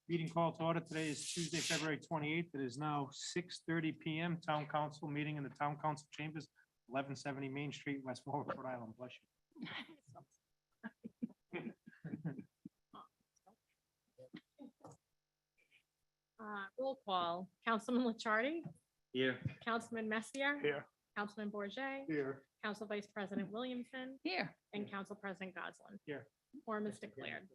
Meeting call to order. Today is Tuesday, February 28th. It is now 6:30 PM. Town Council meeting in the Town Council Chambers, 1170 Main Street, West Warwick, Rhode Island. Bless you. Roll call, Councilman Lichardi, Here. Councilman Messier. Here. Councilman Bourget, Here. Council Vice President Williamson, Here. and Council President Goslin. Here. Quorum is declared.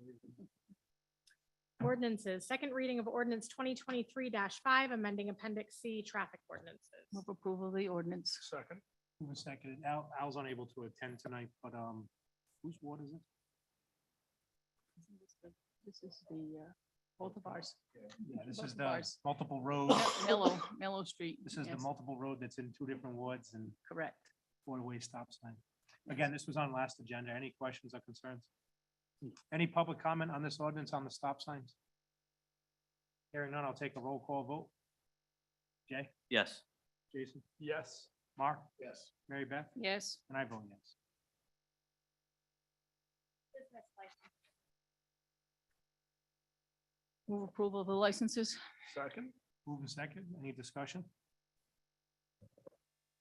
Ordinances, second reading of ordinance 2023-5, amending Appendix C, traffic ordinances. Move approval of the ordinance. Second. Moving second. Al's unable to attend tonight, but whose ward is it? This is the, both of ours. Yeah, this Both is of the ours. multiple road. Mellow Street. This is the yes, multiple road that's in two different wards and Correct. four-way stop sign. Again, this was on last agenda. Any questions or concerns? Any public comment on this ordinance on the stop signs? Hearing none, I'll take a roll call vote. Jay? Yes. Jason? Yes. Mark? Yes. Mary Beth? Yes. And I vote yes. Business license. Move approval of the licenses. Second. Moving second. Any discussion?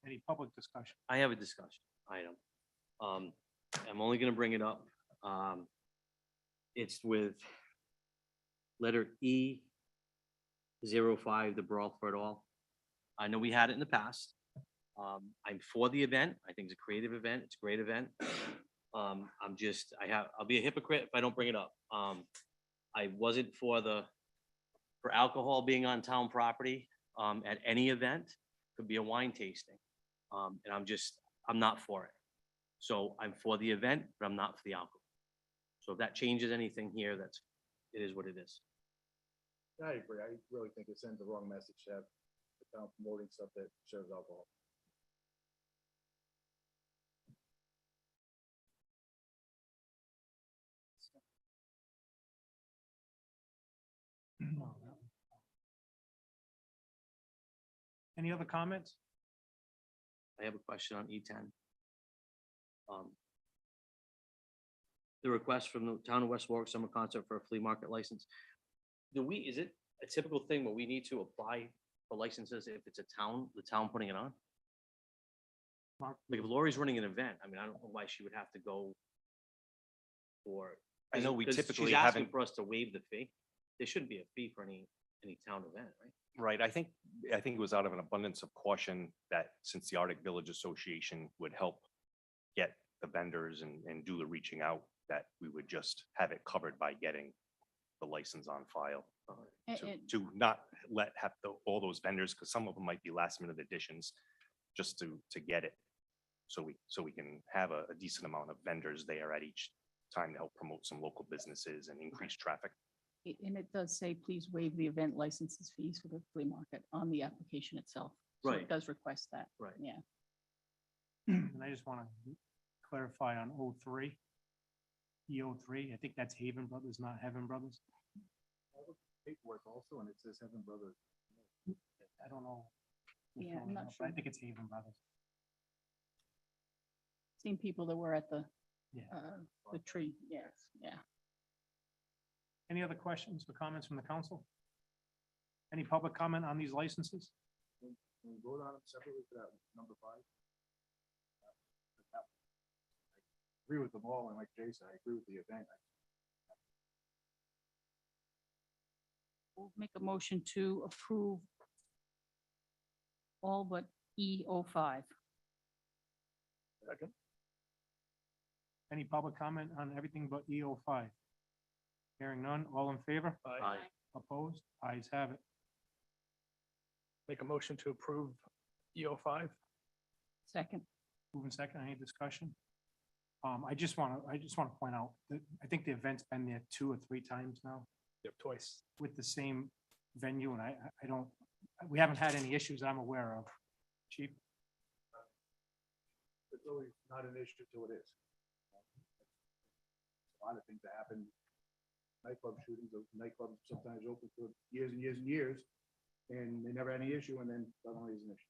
Any public discussion? I have a discussion item. I'm only gonna bring it up. It's with letter E05, the brawl for it all. I know we had it in the past. I'm for the event. I think it's a creative event. It's a great event. I'll be a hypocrite if I don't bring it up. I wasn't for alcohol being on town property, at any event. Could be a wine tasting. And I'm not for it. So I'm for the event, but I'm not for the alcohol. So if that changes anything here, it is what it is. I agree. I really think it sends the wrong message to have the town promoting stuff that serves alcohol. Any other comments? I have a question on E10. The request from the town of West Warwick summer concert for a flea market license. Is it a typical thing where we need to apply for licenses if it's the town putting it on? Mark? Like if Lori's running an event, I mean, I don't know why she would have to go for. I know we 'cause typically she's asking haven't- for us to waive the fee. There shouldn't be a fee for any town event, right? Right, I think it was out of an abundance of caution that since the Arctic Village Association would help get the vendors and do the reaching out, that we would just have it covered by getting the license on file. To not have all those vendors, because some of them might be last minute additions, just to get it. So we can have a decent amount of vendors there at each time to help promote some local businesses and increase traffic. And it does say, please waive the event licenses fees for the flea market on the application itself. So Right. it does request that. Right. Yeah. And I just want to clarify on O3. E03, I think that's Haven Brothers, not Heaven Brothers. Paperwork also, and it says Heaven Brothers. I don't know. Yeah, I'm not But I sure. think it's Haven Brothers. Same people that were at the Yeah. tree. Yes. Yeah. Any other questions or comments from the council? Any public comment on these licenses? Can we vote on them separately for that number 5? I agree with them all, and like Jason, I agree with the event. We'll make a motion to approve all but E05. Second. Any public comment on everything but E05? Hearing none, all in favor? Aye. Opposed? Ayes have it. Make a motion to approve EO5. Second. Moving second, any discussion? I just want to point out that I think the event's been there 2 or 3 times now Yep, twice. with the same venue, and I don't, we haven't had any issues I'm aware of. Chief? It's really not an issue till it is. A lot of things that happen. Nightclub shootings, those nightclubs sometimes open for years and years and years, and they never had any issue, and then suddenly there's an issue.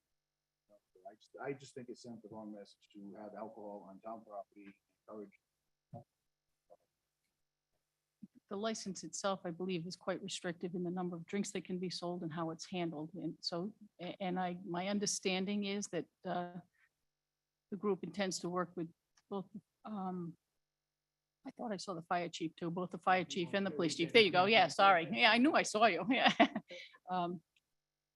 I just think it sent the wrong message to have alcohol on town property, encourage. the license itself, I believe, is quite restrictive in the number of drinks that can be sold and how it's handled. And so, my understanding is that the group intends to work with both, I thought I saw the fire chief too, both the fire chief and the police chief. There you go. Yeah, sorry. Yeah, I knew I saw you. Yeah.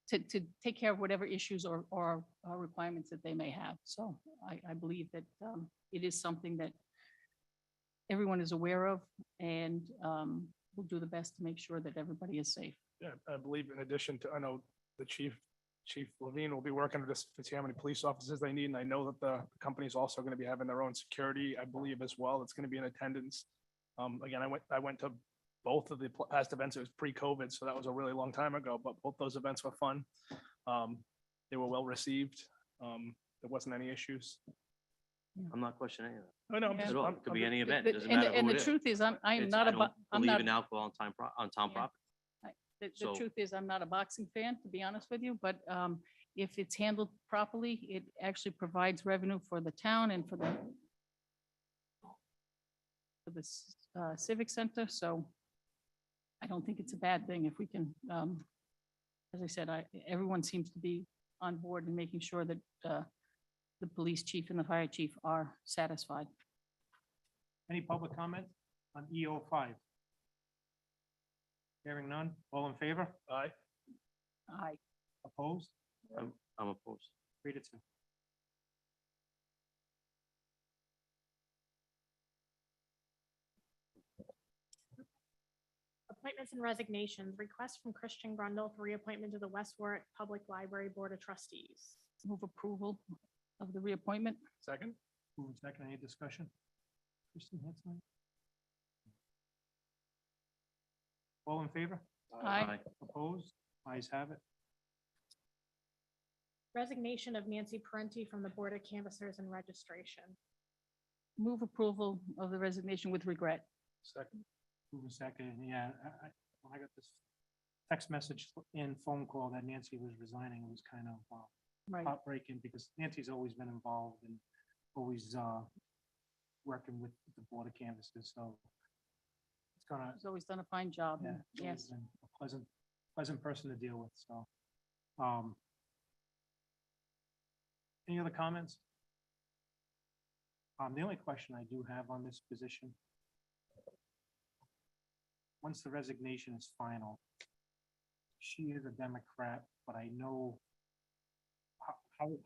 To take care of whatever issues or requirements that they may have. So I believe that it is something that everyone is aware of, and we'll do the best to make sure that everybody is safe. Yeah, I believe in addition to, I know the Chief Levine will be working to just to see how many police officers they need. And I know that the company is also going to be having their own security, I believe as well. It's going to be in attendance. Again, I went to both of the past events. It was pre-COVID, so that was a really long time ago, but both those events were fun. They were well received. There wasn't any issues. I'm not questioning any of Oh, no, I'm Yeah. just- that at all. I'm- It could I'm be just- any event. The- Doesn't and matter the- And who the it is. truth is, I am It's- not I a, don't I'm believe not, in alcohol on town Yeah. property. the So- truth is, I'm not a boxing fan, to be honest with you, but if it's handled properly, it actually provides revenue for the town and for the civic center, so I don't think it's a bad thing if we can, as I said, everyone seems to be on board and making sure that the police chief and the fire chief are satisfied. Any public comment on EO5? Hearing none, all in favor? Aye. Aye. Opposed? I'm opposed. 3-2. Appointments and resignations. Request from Christian Grundle for reappointment to the West Warwick Public Library Board of Trustees. Move approval of the reappointment. Second? Move in second, any discussion? Kristen, that's fine. All in favor? Aye. Opposed? Ayes have it. Resignation of Nancy Parenti from the Board of Canvassers and Registration. Move approval of the resignation with regret. Second? Move in second, yeah, when I got this text message and phone call that Nancy was resigning, it was kind of Right. heartbreaking because Nancy's always been involved and always working with the Board of Canvassers, so it's gonna, He's always done a fine job. yeah, and it's always Yes. been a pleasant person to deal with, so. Any other comments? The only question I do have on this position, once the resignation is final, she is a Democrat, but I know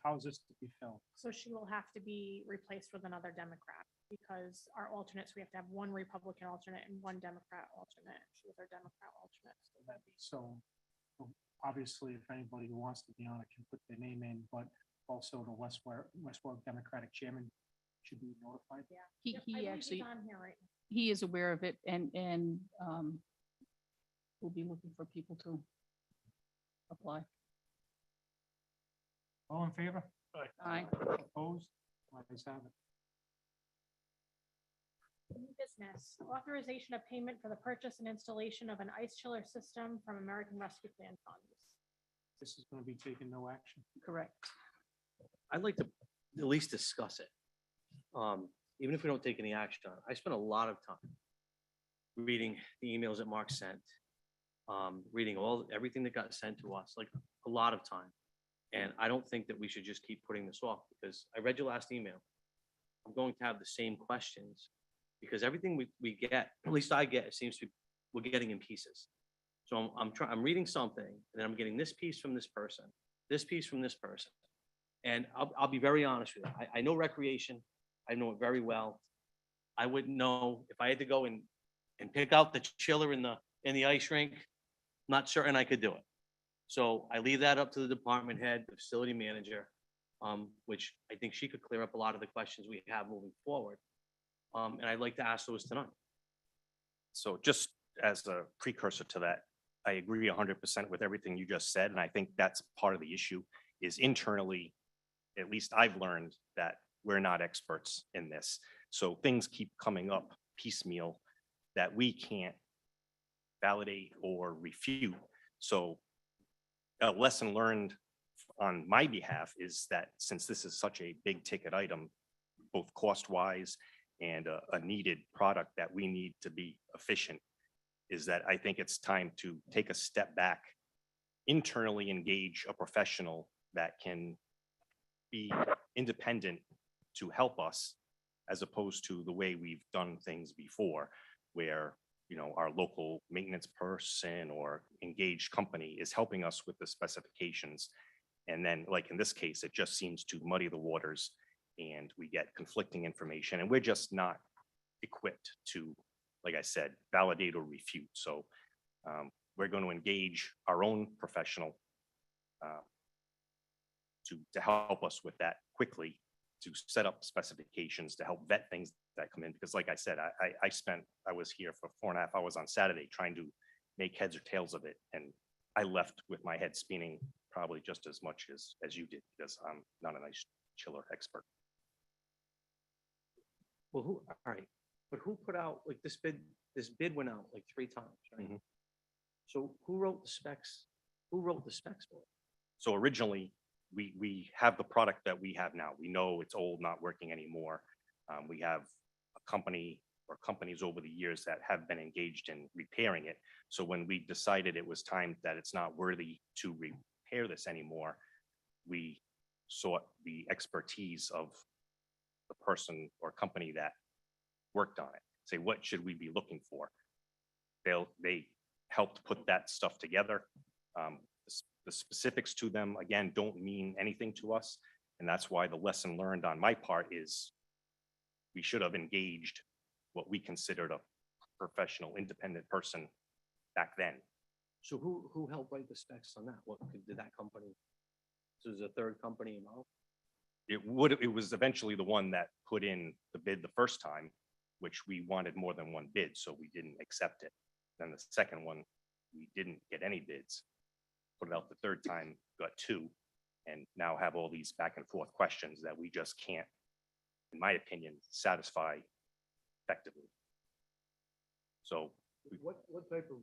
how is this to be filled? So she will have to be replaced with another Democrat because our alternates, we have to have one Republican alternate and one Democrat alternate. She was our Democrat alternate. So that'd be so obviously, if anybody who wants to be on it can put their name in, but also the West Warwick Democratic Chairman should be notified. Yeah. He, Yep, I he believe actually, he's on here right now. he is aware of it and we'll be looking for people to apply. All in favor? Aye. Opposed? Ayes have it. New business, authorization of payment for the purchase and installation of an ice chiller system from American Rescue Plan funds. This is going to be taking no action. Correct. I'd like to at least discuss it. Even if we don't take any action on it. I spent a lot of time reading the emails that Mark sent, reading everything that got sent to us, like a lot of time. And I don't think that we should just keep putting this off because I read your last email. I'm going to have the same questions because everything we get, at least I get, it seems to be, we're getting in pieces. So I'm reading something and then I'm getting this piece from this person, this piece from this person. And I'll be very honest with you. I know recreation. I know it very well. I wouldn't know if I had to go and pick out the chiller in the ice rink. Not certain I could do it. So I leave that up to the department head, the facility manager, which I think she could clear up a lot of the questions we have moving forward. And I'd like to ask those tonight. So just as a precursor to that, I agree 100% with everything you just said. And I think that's part of the issue is internally, at least I've learned that we're not experts in this. So things keep coming up piecemeal that we can't validate or refute. So a lesson learned on my behalf is that since this is such a big ticket item, both cost wise and a needed product that we need to be efficient is that I think it's time to take a step back, internally engage a professional that can be independent to help us, as opposed to the way we've done things before, where, you know, our local maintenance person or engaged company is helping us with the specifications. And then, like in this case, it just seems to muddy the waters and we get conflicting information, and we're just not equipped to, like I said, validate or refute. So we're going to engage our own professional to help us with that quickly, to set up specifications, to help vet things that come in. Because like I said, I was here for 4.5 hours on Saturday trying to make heads or tails of it. And I left with my head spinning probably just as much as you did, because I'm not a nice chiller expert. Well, all right, but who put out, like, this bid went out like 3 times, right? Mhm. So who wrote the specs? Who wrote the specs for it? So originally, we have the product that we have now. We know it's old, not working anymore. We have a company or companies over the years that have been engaged in repairing it. So when we decided it was time that it's not worthy to repair this anymore, we sought the expertise of the person or company that worked on it. Say, what should we be looking for? They helped put that stuff together. The specifics to them, again, don't mean anything to us. And that's why the lesson learned on my part is we should have engaged what we considered a professional, independent person back then. So who helped write the specs on that? What did that company? So there's a third company involved? It was eventually the one that put in the bid the first time, which we wanted more than one bid, so we didn't accept it. Then the second one, we didn't get any bids. Put it out the third time, got 2, and now have all these back and forth questions that we just can't, in my opinion, satisfy effectively. So What type of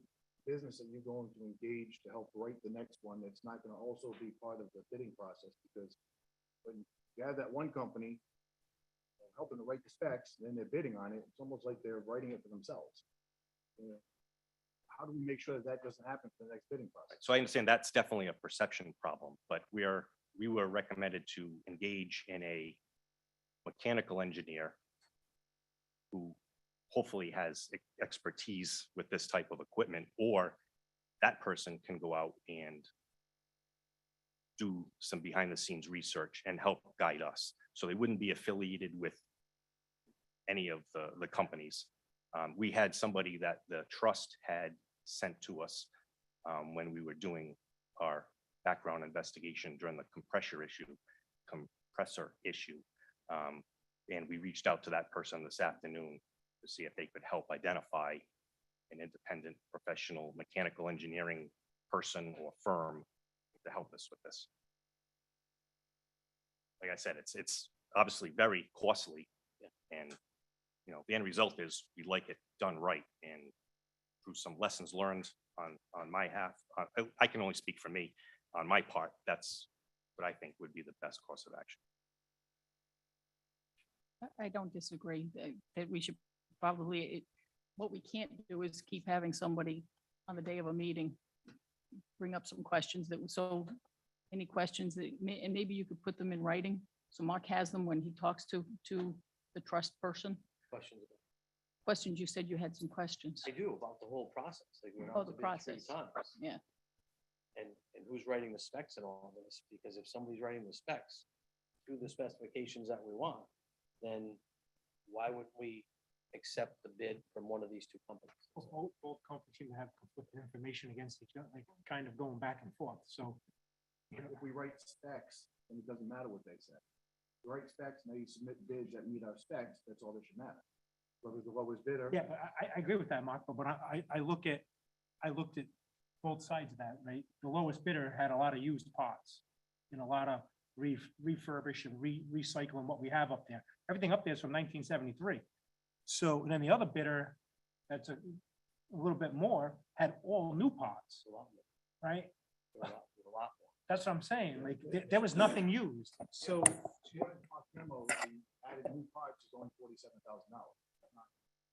business are you going to engage to help write the next one that's not going to also be part of the bidding process? Because when you have that one company helping to write the specs, then they're bidding on it, it's almost like they're writing it for themselves. You know, how do we make sure that doesn't happen for the next bidding process? So I understand that's definitely a perception problem, but we were recommended to engage in a mechanical engineer who hopefully has expertise with this type of equipment, or that person can go out and do some behind the scenes research and help guide us. So they wouldn't be affiliated with any of the companies. We had somebody that the trust had sent to us when we were doing our background investigation during the compressor issue. And we reached out to that person this afternoon to see if they could help identify an independent professional mechanical engineering person or firm to help us with this. Like I said, it's obviously very costly, and you know, the end result is we like it done right. And through some lessons learned on my half, I can only speak for me. On my part, that's what I think would be the best course of action. I don't disagree that we should probably, what we can't do is keep having somebody on the day of a meeting bring up some questions so any questions that, and maybe you could put them in writing. So Mark has them when he talks to the trust person. Questions about? Questions, you said you had some questions. I do, about the whole process. Like, we went Oh, out the to bid 3 process. times. Yeah. And who's writing the specs and all of this? Because if somebody's writing the specs through the specifications that we want, then why would we accept the bid from one of these 2 companies? Both companies seem to have conflicting information against each other, like kind of going back and forth. So, you know, If we write specs, then it doesn't matter what they say. You write specs, now you submit bids that meet our specs, that's all that should matter. Whoever's the lowest bidder. yeah, but I agree with that, Mark, but I looked at both sides of that, right? The lowest bidder had a lot of used parts and a lot of refurbish and recycling what we have up there. Everything up there is from 1973. So, and then the other bidder, that's a little bit more, had all new parts, It's a lot more. right? It's a lot more. That's what I'm saying, like, there was nothing used, so. Here in our memo, the added new parts is only $47,000, not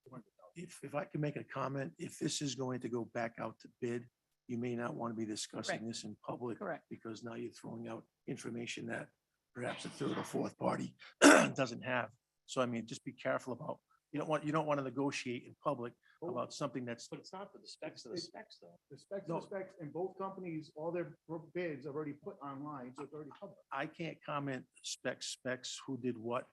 $200,000. if I can make a comment, if this is going to go back out to bid, you may not want to be discussing Correct. this in public. Correct. Because now you're throwing out information that perhaps a third or fourth party doesn't have. So I mean, just be careful about, you don't want to negotiate in public about something that's, But it's not for the specs of the specs, though. The specs, No. the specs, and both companies, all their bids are already put online, so it's already public. I can't comment specs, who did what.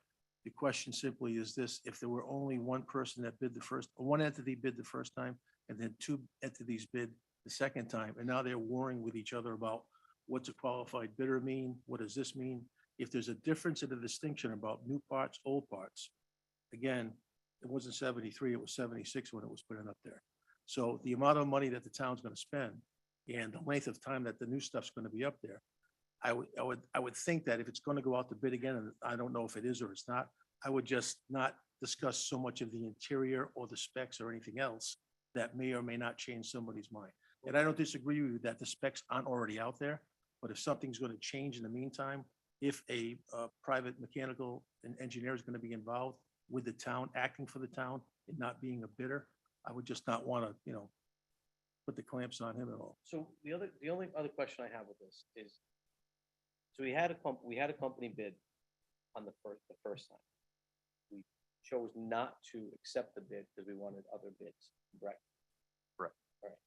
The question simply is this: if there were only one person that bid the first, one entity bid the first time, and then two entities bid the second time, and now they're warring with each other about what's a qualified bidder mean? What does this mean? If there's a difference in the distinction about new parts, old parts, again, it wasn't 73, it was 76 when it was put in up there. So the amount of money that the town's gonna spend and the length of time that the new stuff's gonna be up there, I would think that if it's gonna go out to bid again, and I don't know if it is or it's not, I would just not discuss so much of the interior or the specs or anything else that may or may not change somebody's mind. And I don't disagree with you that the specs aren't already out there, but if something's gonna change in the meantime, if a private mechanical and engineer is gonna be involved with the town, acting for the town and not being a bidder, I would just not wanna, put the clamps on him at all. So the only other question I have with this is, so we had a company bid on the first time. We chose not to accept the bid because we wanted other bids, correct? Correct. All right.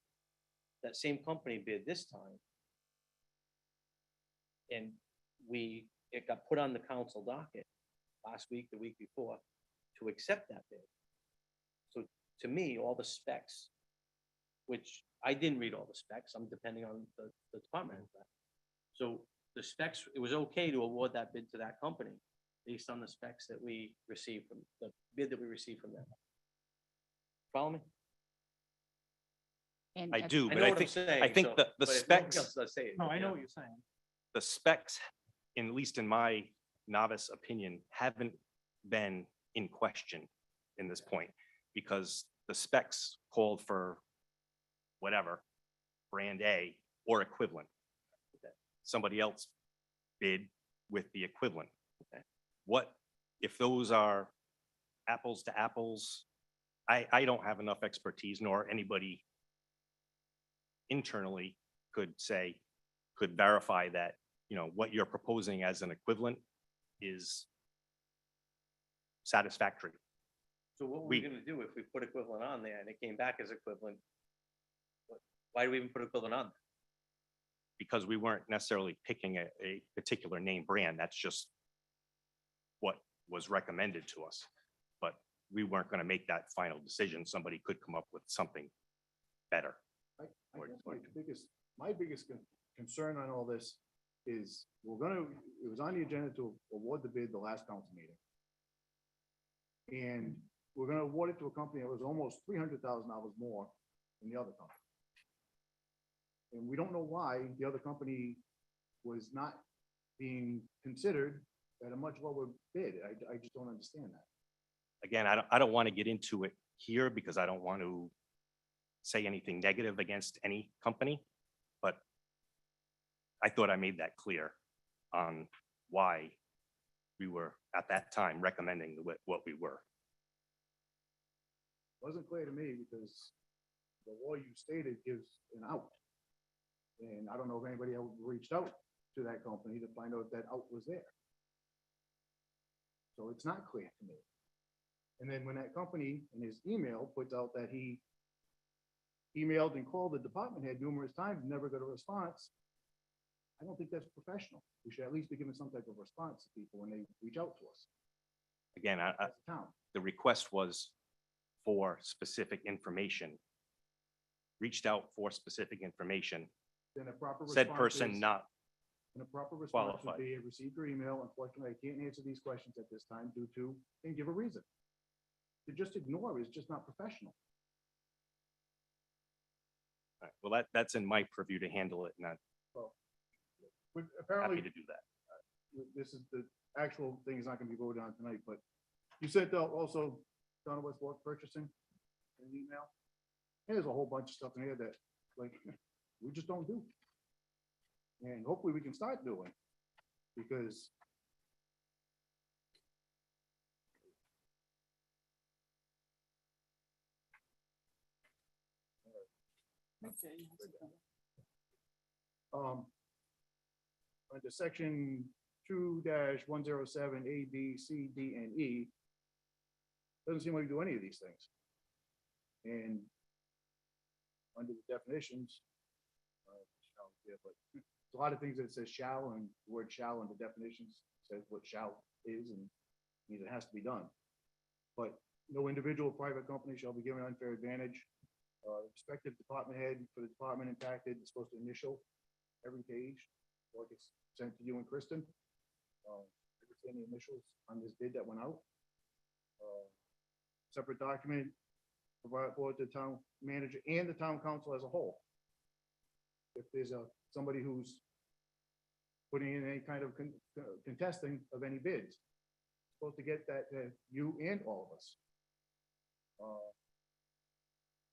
That same company bid this time. And it got put on the council docket last week, the week before, to accept that bid. So to me, all the specs, which I didn't read all the specs, I'm depending on the department. head. So the specs, it was okay to award that bid to that company based on the specs that we received from, the bid that we received from them. Follow me? And I at- do, I but know I what I'm think, saying. I think so- the but if nobody specs, else does, say it, No, I know yeah. what you're saying. the specs, at least in my novice opinion, haven't been in question in this point, because the specs called for whatever, brand A or equivalent. Somebody else bid with the equivalent. What, if those are apples to apples? I don't have enough expertise, nor anybody internally could verify that, what you're proposing as an equivalent is satisfactory. So what were we- we gonna do if we put equivalent on there and it came back as equivalent? Why do we even put equivalent on? Because we weren't necessarily picking a particular name brand. That's just what was recommended to us. But we weren't going to make that final decision. Somebody could come up with something better. I Or- guess or- my biggest concern on all this is it was on the agenda to award the bid the last council meeting. And we're gonna award it to a company that was almost $300,000 more than the other company. And we don't know why the other company was not being considered at a much lower bid. I just don't understand that. Again, I don't want to get into it here because I don't want to say anything negative against any company, but I thought I made that clear on why we were at that time recommending what we were. Wasn't clear to me because the law you stated gives an out. And I don't know if anybody else reached out to that company to find out if that out was there. So it's not clear to me. And then when that company in his email puts out that he emailed and called the department head numerous times, and never got a response, I don't think that's professional. We should at least be giving some type of response to people when they reach out to us Again, as a town. the request was for specific information. Reached out for specific information, Then a proper said response person is- not, And a proper response would qualified. be, I received your email, unfortunately, I can't answer these questions at this time due to, and give a reason. To just ignore is just not professional. well, that's in my purview to handle it, and I'm But happy apparently, to do that. this is the actual thing is not gonna be voted on tonight, but you said also, Donna West Warwick purchasing an email. There's a whole bunch of stuff in here that, like, we just don't do. And hopefully we can start doing, because Under section 2-107, A, B, C, D, and E, doesn't seem like we do any of these things. And under the definitions, but a lot of things that says shall, and the word shall in the definitions says what shall is and means it has to be done. But no individual or private company shall be given unfair advantage. Respective department head for the department impacted is supposed to initial every page, or it gets sent to you and Kristen. Understand the initials on this bid that went out. Separate document provided for the town manager and the town council as a whole. If there's somebody who's putting in any kind of contesting of any bids, supposed to get that to you and all of us.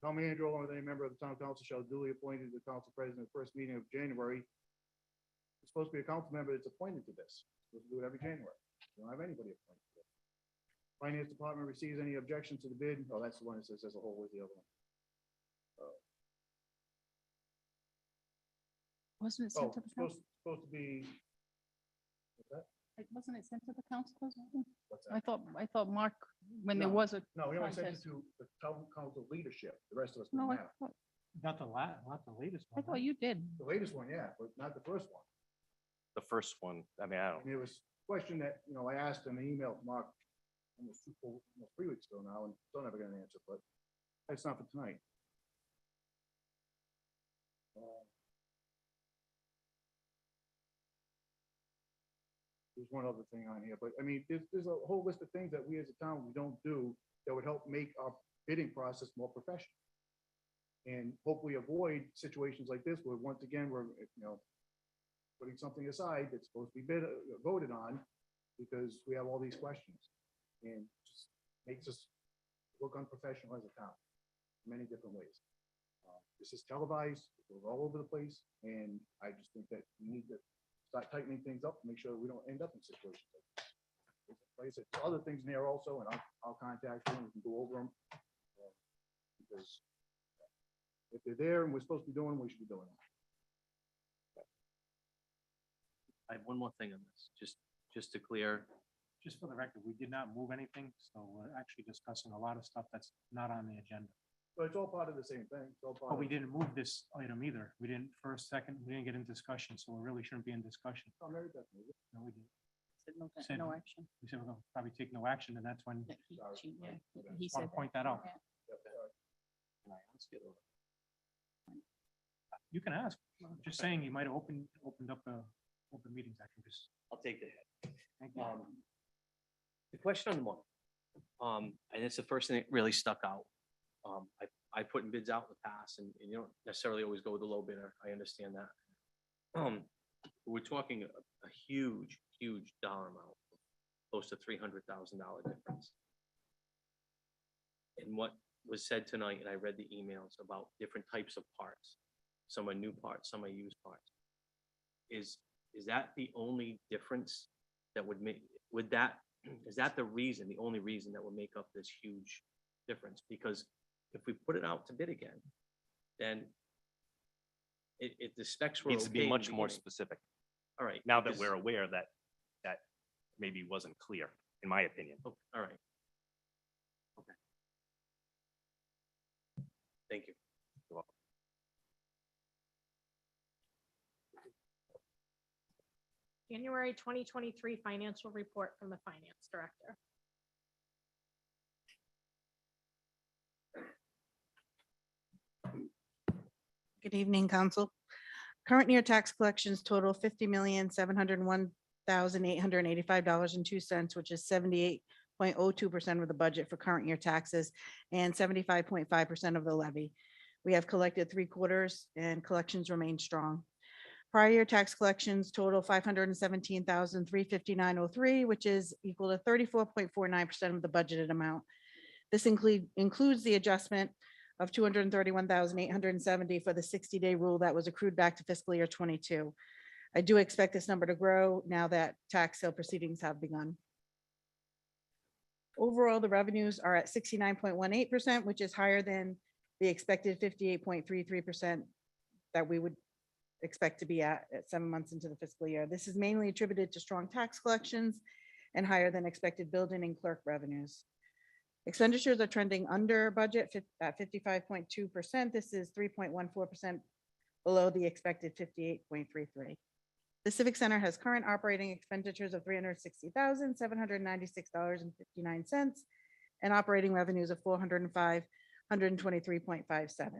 Town manager along with any member of the town council shall duly appointed the council president at the first meeting of January. It's supposed to be a council member that's appointed to this. Supposed to do it every January. We don't have anybody appointed to it. Finance department receives any objections to the bid. Oh, that's the one that says as a whole with the other one. Wasn't it Oh, sent to the council? supposed to be. What's that? Wasn't it sent to the council? What's I that? thought Mark, when there No, was a, No, we only sent it contest. to the town council leadership. The rest of us no, don't I have. thought, Not the latest I one. thought you did. The latest one, yeah, but not the first one. The first one, I mean, I don't, And it was a question that, I asked in an email to Mark almost 3 weeks ago now, and still never got an answer, but that's not for tonight. There's one other thing on here, but I mean, there's a whole list of things that we as a town, we don't do that would help make our bidding process more professional. And hopefully avoid situations like this where once again, we're, putting something aside that's supposed to be voted on because we have all these questions. And just makes us look unprofessional as a town in many different ways. This is televised, it goes all over the place, and I just think that we need to start tightening things up, to make sure we don't end up in situations like this. Like I said, there's other things in there also, and I'll contact you and we can go over them. Because if they're there and we're supposed to be doing them, we should be doing them. I have one more thing on this, just to clear. Just for the record, we did not move anything, so we're actually discussing a lot of stuff that's not on the agenda. So it's all part of the same thing. It's all part But we of- didn't move this item either. We didn't first, second, we didn't get in discussion, so we really shouldn't be in discussion. Oh, Mary Beth moved it. No, we didn't. Said no, Said- no action. We said we're gonna probably take no action, and that's when Yeah, Sorry. he Wanna said. point that out. Yeah. Yep, sorry. Can I ask you? you can ask. Just saying, you might have opened up the open meetings. I can just. I'll take the hit. Thank you. The question on the money, and it's the first thing that really stuck out. I put in bids out in the past, and you don't necessarily always go with the low bidder. I understand that. We're talking a huge dollar amount, close to $300,000 difference. And what was said tonight, and I read the emails about different types of parts. Some are new parts, some are used parts. Is that the only difference that would make, is that the reason, the only reason that would make up this huge difference? Because if we put it out to bid again, then the specs were needs to okay be in the much more beginning. specific. All right. Now that because- we're aware that maybe wasn't clear, in my opinion. Oh, all right. Okay. Thank you. You're welcome. January 2023 financial report from the finance director. Good evening, council. Current year tax collections total $50,701,885.02, which is 78.02% of the budget for current year taxes and 75.5% of the levy. We have collected 3/4 and collections remain strong. Prior year tax collections total $517,359.03, which is equal to 34.49% of the budgeted amount. This includes the adjustment of $231,870 for the 60-day rule that was accrued back to fiscal year 22. I do expect this number to grow now that tax sale proceedings have begun. Overall, the revenues are at 69.18%, which is higher than the expected 58.33% that we would expect to be at 7 months into the fiscal year. This is mainly attributed to strong tax collections and higher than expected building and clerk revenues. Expenditures are trending under budget at 55.2%. This is 3.14% below the expected 58.33. The Civic Center has current operating expenditures of $360,796.59 and operating revenues of $405,123.57.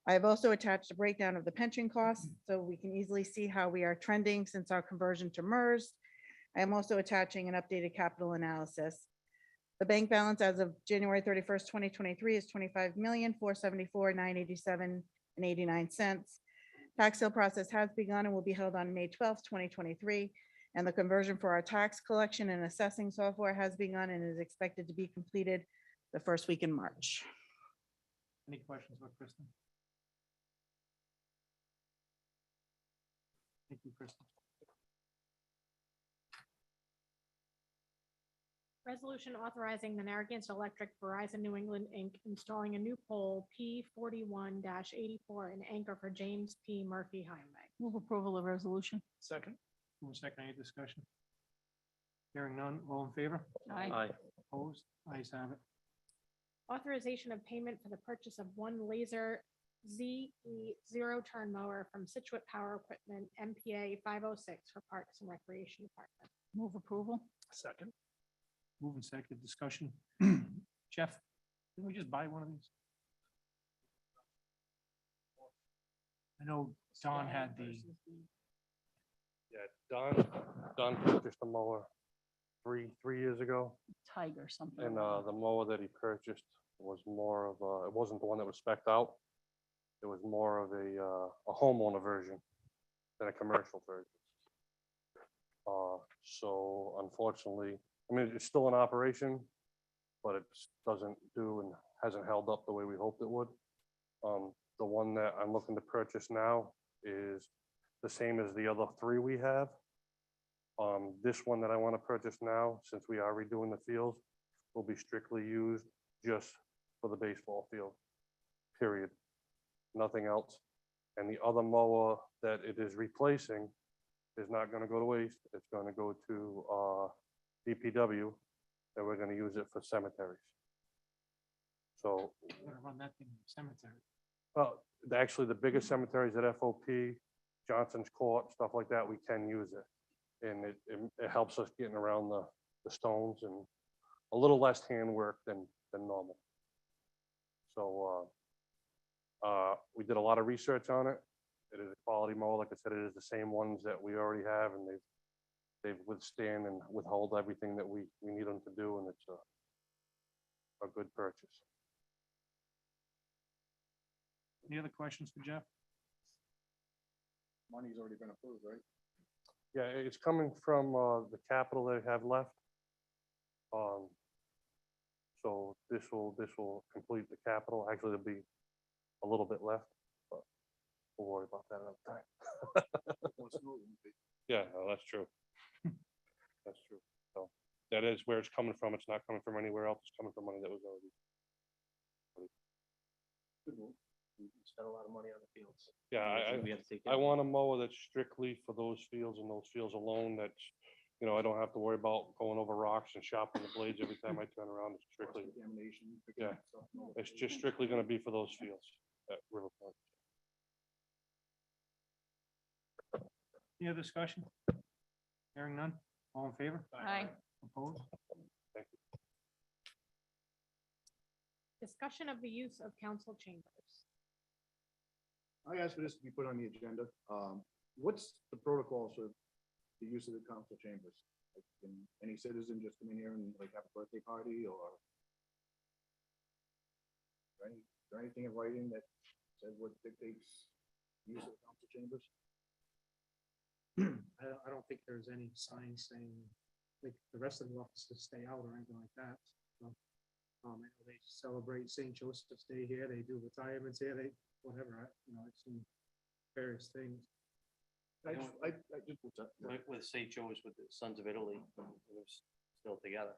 I have also attached a breakdown of the pension costs so we can easily see how we are trending since our conversion to MERS. I am also attaching an updated capital analysis. The bank balance as of January 31st, 2023 is $25,474,987.89. Tax sale process has begun and will be held on May 12th, 2023. And the conversion for our tax collection and assessing software has begun and is expected to be completed the first week in March. Any questions about Kristen? Thank you, Kristen. Resolution authorizing the Narragansett Electric Verizon New England, Inc. installing a new pole P41-84 and anchor for James P. Murphy Highway. Move approval of resolution. Second. Move second, any discussion? Hearing none, all in favor? Aye. Opposed? Ayes have it. Authorization of payment for the purchase of one laser ZE zero-turn mower from Situate Power Equipment, MPA 506 for Parks and Recreation Department. Move approval. Second. Moving second, discussion. Jeff, didn't we just buy one of these? I know Don had the, Yeah, Don purchased a mower three years ago, Tiger something. and the mower that he purchased was more of a, it wasn't the one that was spec'd out. It was more of a homeowner version than a commercial version. So unfortunately, I mean, it's still in operation, but it doesn't do and hasn't held up the way we hoped it would. The one that I'm looking to purchase now is the same as the other three we have. This one that I want to purchase now, since we are redoing the field, will be strictly used just for the baseball field, period. Nothing else. And the other mower that it is replacing is not going to go to waste. It's going to go to DPW, and we're going to use it for cemeteries. So, we're gonna run that thing in the cemetery. actually, the biggest cemeteries at FOP, Johnson's Court, stuff like that, we can use it. And it helps us getting around the stones and a little less handwork than normal. So we did a lot of research on it. It is a quality mower. Like I said, it is the same ones that we already have, and they've withstand and withhold everything that we need them to do, and it's a good purchase. Any other questions for Jeff? Money's already been approved, right? Yeah, it's coming from the capital they have left. So this will complete the capital. Actually, there'll be a little bit left, but we'll worry about that another time. Yeah, no, that's true. That's true. So that is where it's coming from. It's not coming from anywhere else. It's coming from money that was already. We spent a lot of money on the fields. Yeah, We have to take I care of it. want a mower that's strictly for those fields and those fields alone. That's, you know, I don't have to worry about going over rocks and chopping the blades every time I turn around. It's strictly, Contamination. Yeah. it's just strictly gonna be for those fields at River Point. Any other discussion? Hearing none, all in favor? Aye. Opposed? Thank you. Discussion of the use of council chambers. I asked for this to be put on the agenda. What's the protocol for the use of the council chambers? Like, can any citizen just come in here and like have a birthday party, or is there anything in writing that says what dictates use of the council chambers? I don't think there's any sign saying, like, the rest of the offices stay out or anything like that. So, I know they celebrate St. Joseph's Day here, they do retirements here, they, whatever, I've seen various things. I just, what's that? With St. Joe's, with the Sons of Italy, it was still together.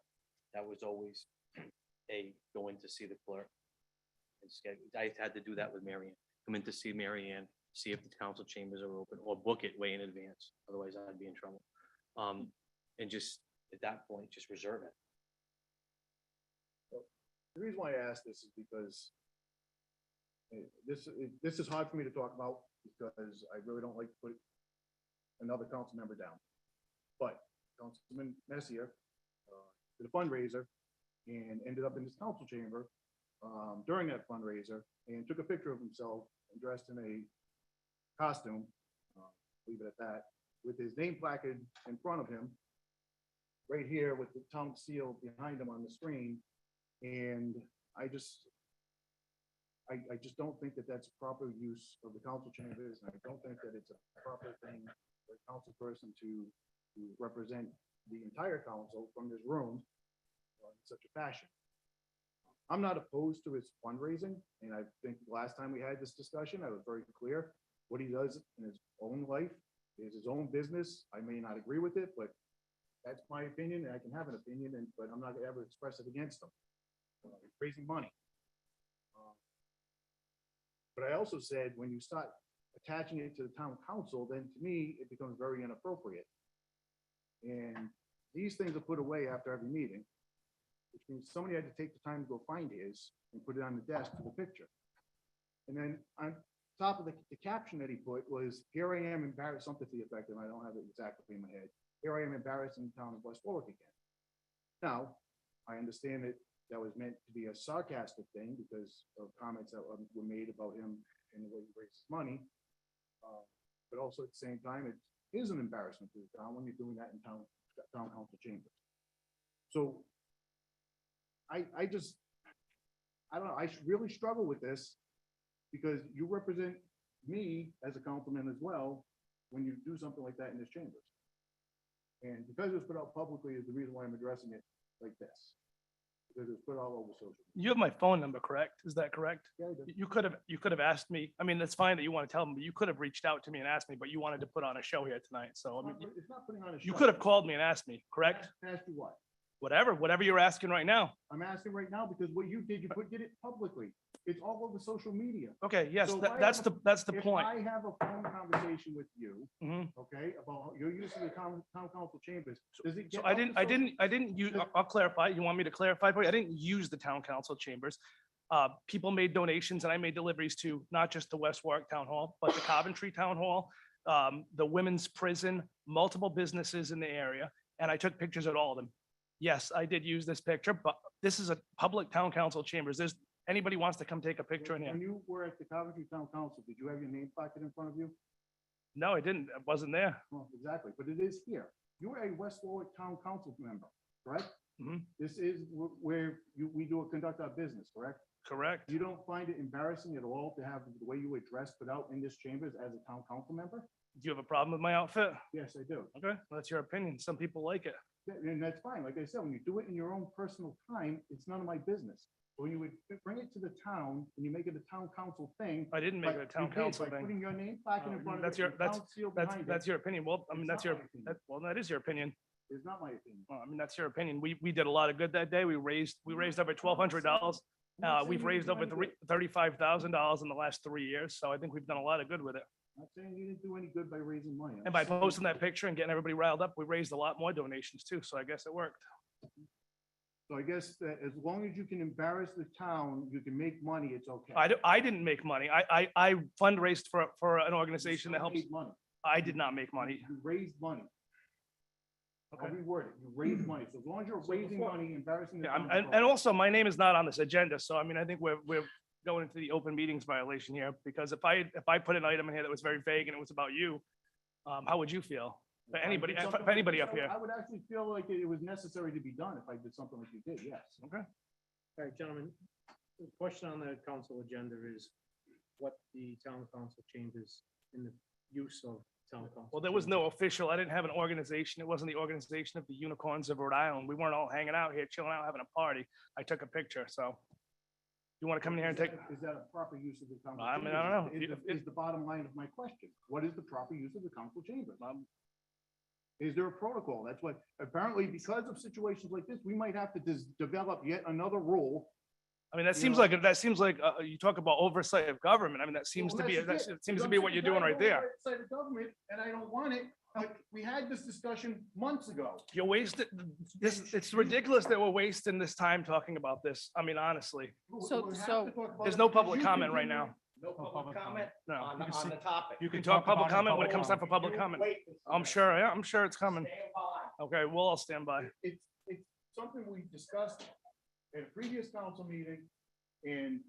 That was always go in to see the clerk. I had to do that with Marianne, come in to see Marianne, see if the council chambers are open, or book it way in advance, otherwise I'd be in trouble. And just, at that point, just reserve it. The reason why I ask this is because this is hard for me to talk about because I really don't like to put another council member down. But Councilman Messier did a fundraiser and ended up in this council chamber during that fundraiser and took a picture of himself dressed in a costume, leave it at that, with his name placard in front of him, right here with the town seal behind him on the screen. And I just don't think that that's proper use of the council chambers. And I don't think that it's a proper thing for a council person to represent the entire council from this room in such a fashion. I'm not opposed to his fundraising, and I think the last time we had this discussion, I was very clear. What he does in his own life is his own business. I may not agree with it, but that's my opinion, and I can have an opinion, but I'm not gonna ever express it against him. He's raising money. But I also said, when you start attaching it to the town council, then to me, it becomes very inappropriate. And these things are put away after every meeting, which means somebody had to take the time to go find his and put it on the desk for the picture. And then on top of the caption that he put was, "Here I am embarrassed," something to the effect, and I don't have it exactly in my head. "Here I am embarrassed in the town of West Warwick again." Now, I understand that that was meant to be a sarcastic thing because of comments that were made about him and the way he raises money. But also at the same time, it is an embarrassment to the town when you're doing that in town council chambers. So I don't know, I really struggle with this because you represent me as a councilman as well when you do something like that in this chambers. And because it was put out publicly is the reason why I'm addressing it like this. Because it was put all over social. You have my phone number, correct? Is that correct? Yeah, I do. You could have asked me. I mean, it's fine that you want to tell them, but you could have reached out to me and asked me, but you wanted to put on a show here tonight. So I mean, It's not putting on a show. you could have called me and asked me, correct? Asked you what? Whatever you're asking right now. I'm asking right now because what you did, did it publicly. It's all over social media. Okay, yes, So if I that's have the If point. I have a phone conversation with you, Mhm. okay, about your use of the town council chambers, does it So get? I out to didn't use, I'll clarify. You want me to clarify? for you? I didn't use the town council chambers. People made donations and I made deliveries to not just the West Warwick Town Hall, but the Coventry Town Hall, the women's prison, multiple businesses in the area, and I took pictures at all of them. Yes, I did use this picture, but this is a public town council chambers. There's, anybody wants to come take a picture in here. When you were at the Coventry Town Council, did you have your name placard in front of you? No, I didn't. I wasn't there. Well, exactly, but it is here. You are a West Warwick Town Council member, correct? Mhm. This is where we conduct our business, correct? Correct. You don't find it embarrassing at all to have the way you were dressed put out in this chambers as a town council member? Do you have a problem with my outfit? Yes, I do. Okay, well, that's your opinion. Some people like it. And that's fine. Like I said, when you do it in your own personal time, it's none of my business. But when you would bring it to the town and you make it a town council thing. I didn't make it a like town you did council by thing. Putting your name placard in Oh, front of that's it. your- and the town seal behind it, That's your opinion. Well, I mean, It's that's not your, my opinion. well, that is your opinion. It's not my opinion. Well, I mean, that's your opinion. We did a lot of good that day. We raised over $1,200. I'm not saying We've you raised didn't do over any good. $35,000 in the last 3 years. So I think we've done a lot of good with it. I'm not saying you didn't do any good by raising money. I'm And by saying- posting that picture and getting everybody riled up, we raised a lot more donations too. So I guess it worked. So I guess that as long as you can embarrass the town, you can make money, it's okay. I didn't make money. I fundraised for an You organization that still helps. made money. I did not make money. You raised money. I'll Okay. reword it. You raised money. So as long as you're raising money, embarrassing the Yeah, town. and also my name is not on this agenda. So I mean, I think we're going into the open meetings violation here because if I put an item in here that was very vague and it was about you, how would you feel? If I Anybody, did if something anybody like up this, here? I would actually feel like it was necessary to be done if I did something like you did, yes. Okay. All right, gentlemen, the question on the council agenda is what the town council changes in the use of town council. Well, there was no official, I didn't have an organization. It wasn't the organization of the Unicorns of Rhode Island. We weren't all hanging out here, chilling out, having a party. I took a picture, so. You want to come in here and take, Is that a proper use of the council? I mean, I chambers? don't know. Is If- the- Is the bottom line of my question. What is the proper use of the council chambers? Um, Is there a protocol? That's what, apparently, because of situations like this, we might have to develop yet another rule I mean, that seems like, you talk about oversight of government. I mean, that seems to be, That's that it. seems to I'm be what sick you're and doing tired right of there. oversight of government, and I don't want it. Like, we had this discussion months ago. You're wasting, it's ridiculous that we're wasting this time talking about this. I mean, honestly, So- We have so to talk about there's it no because public you comment right continue- now. No public comment No. on, You can on see- the topic. You can talk public about it in comment when it comes time for public You comment. wait and see. I'm sure, yeah, I'm sure it's coming. Stay alive. Okay, we'll all stand by. It's something we discussed at a previous council meeting, and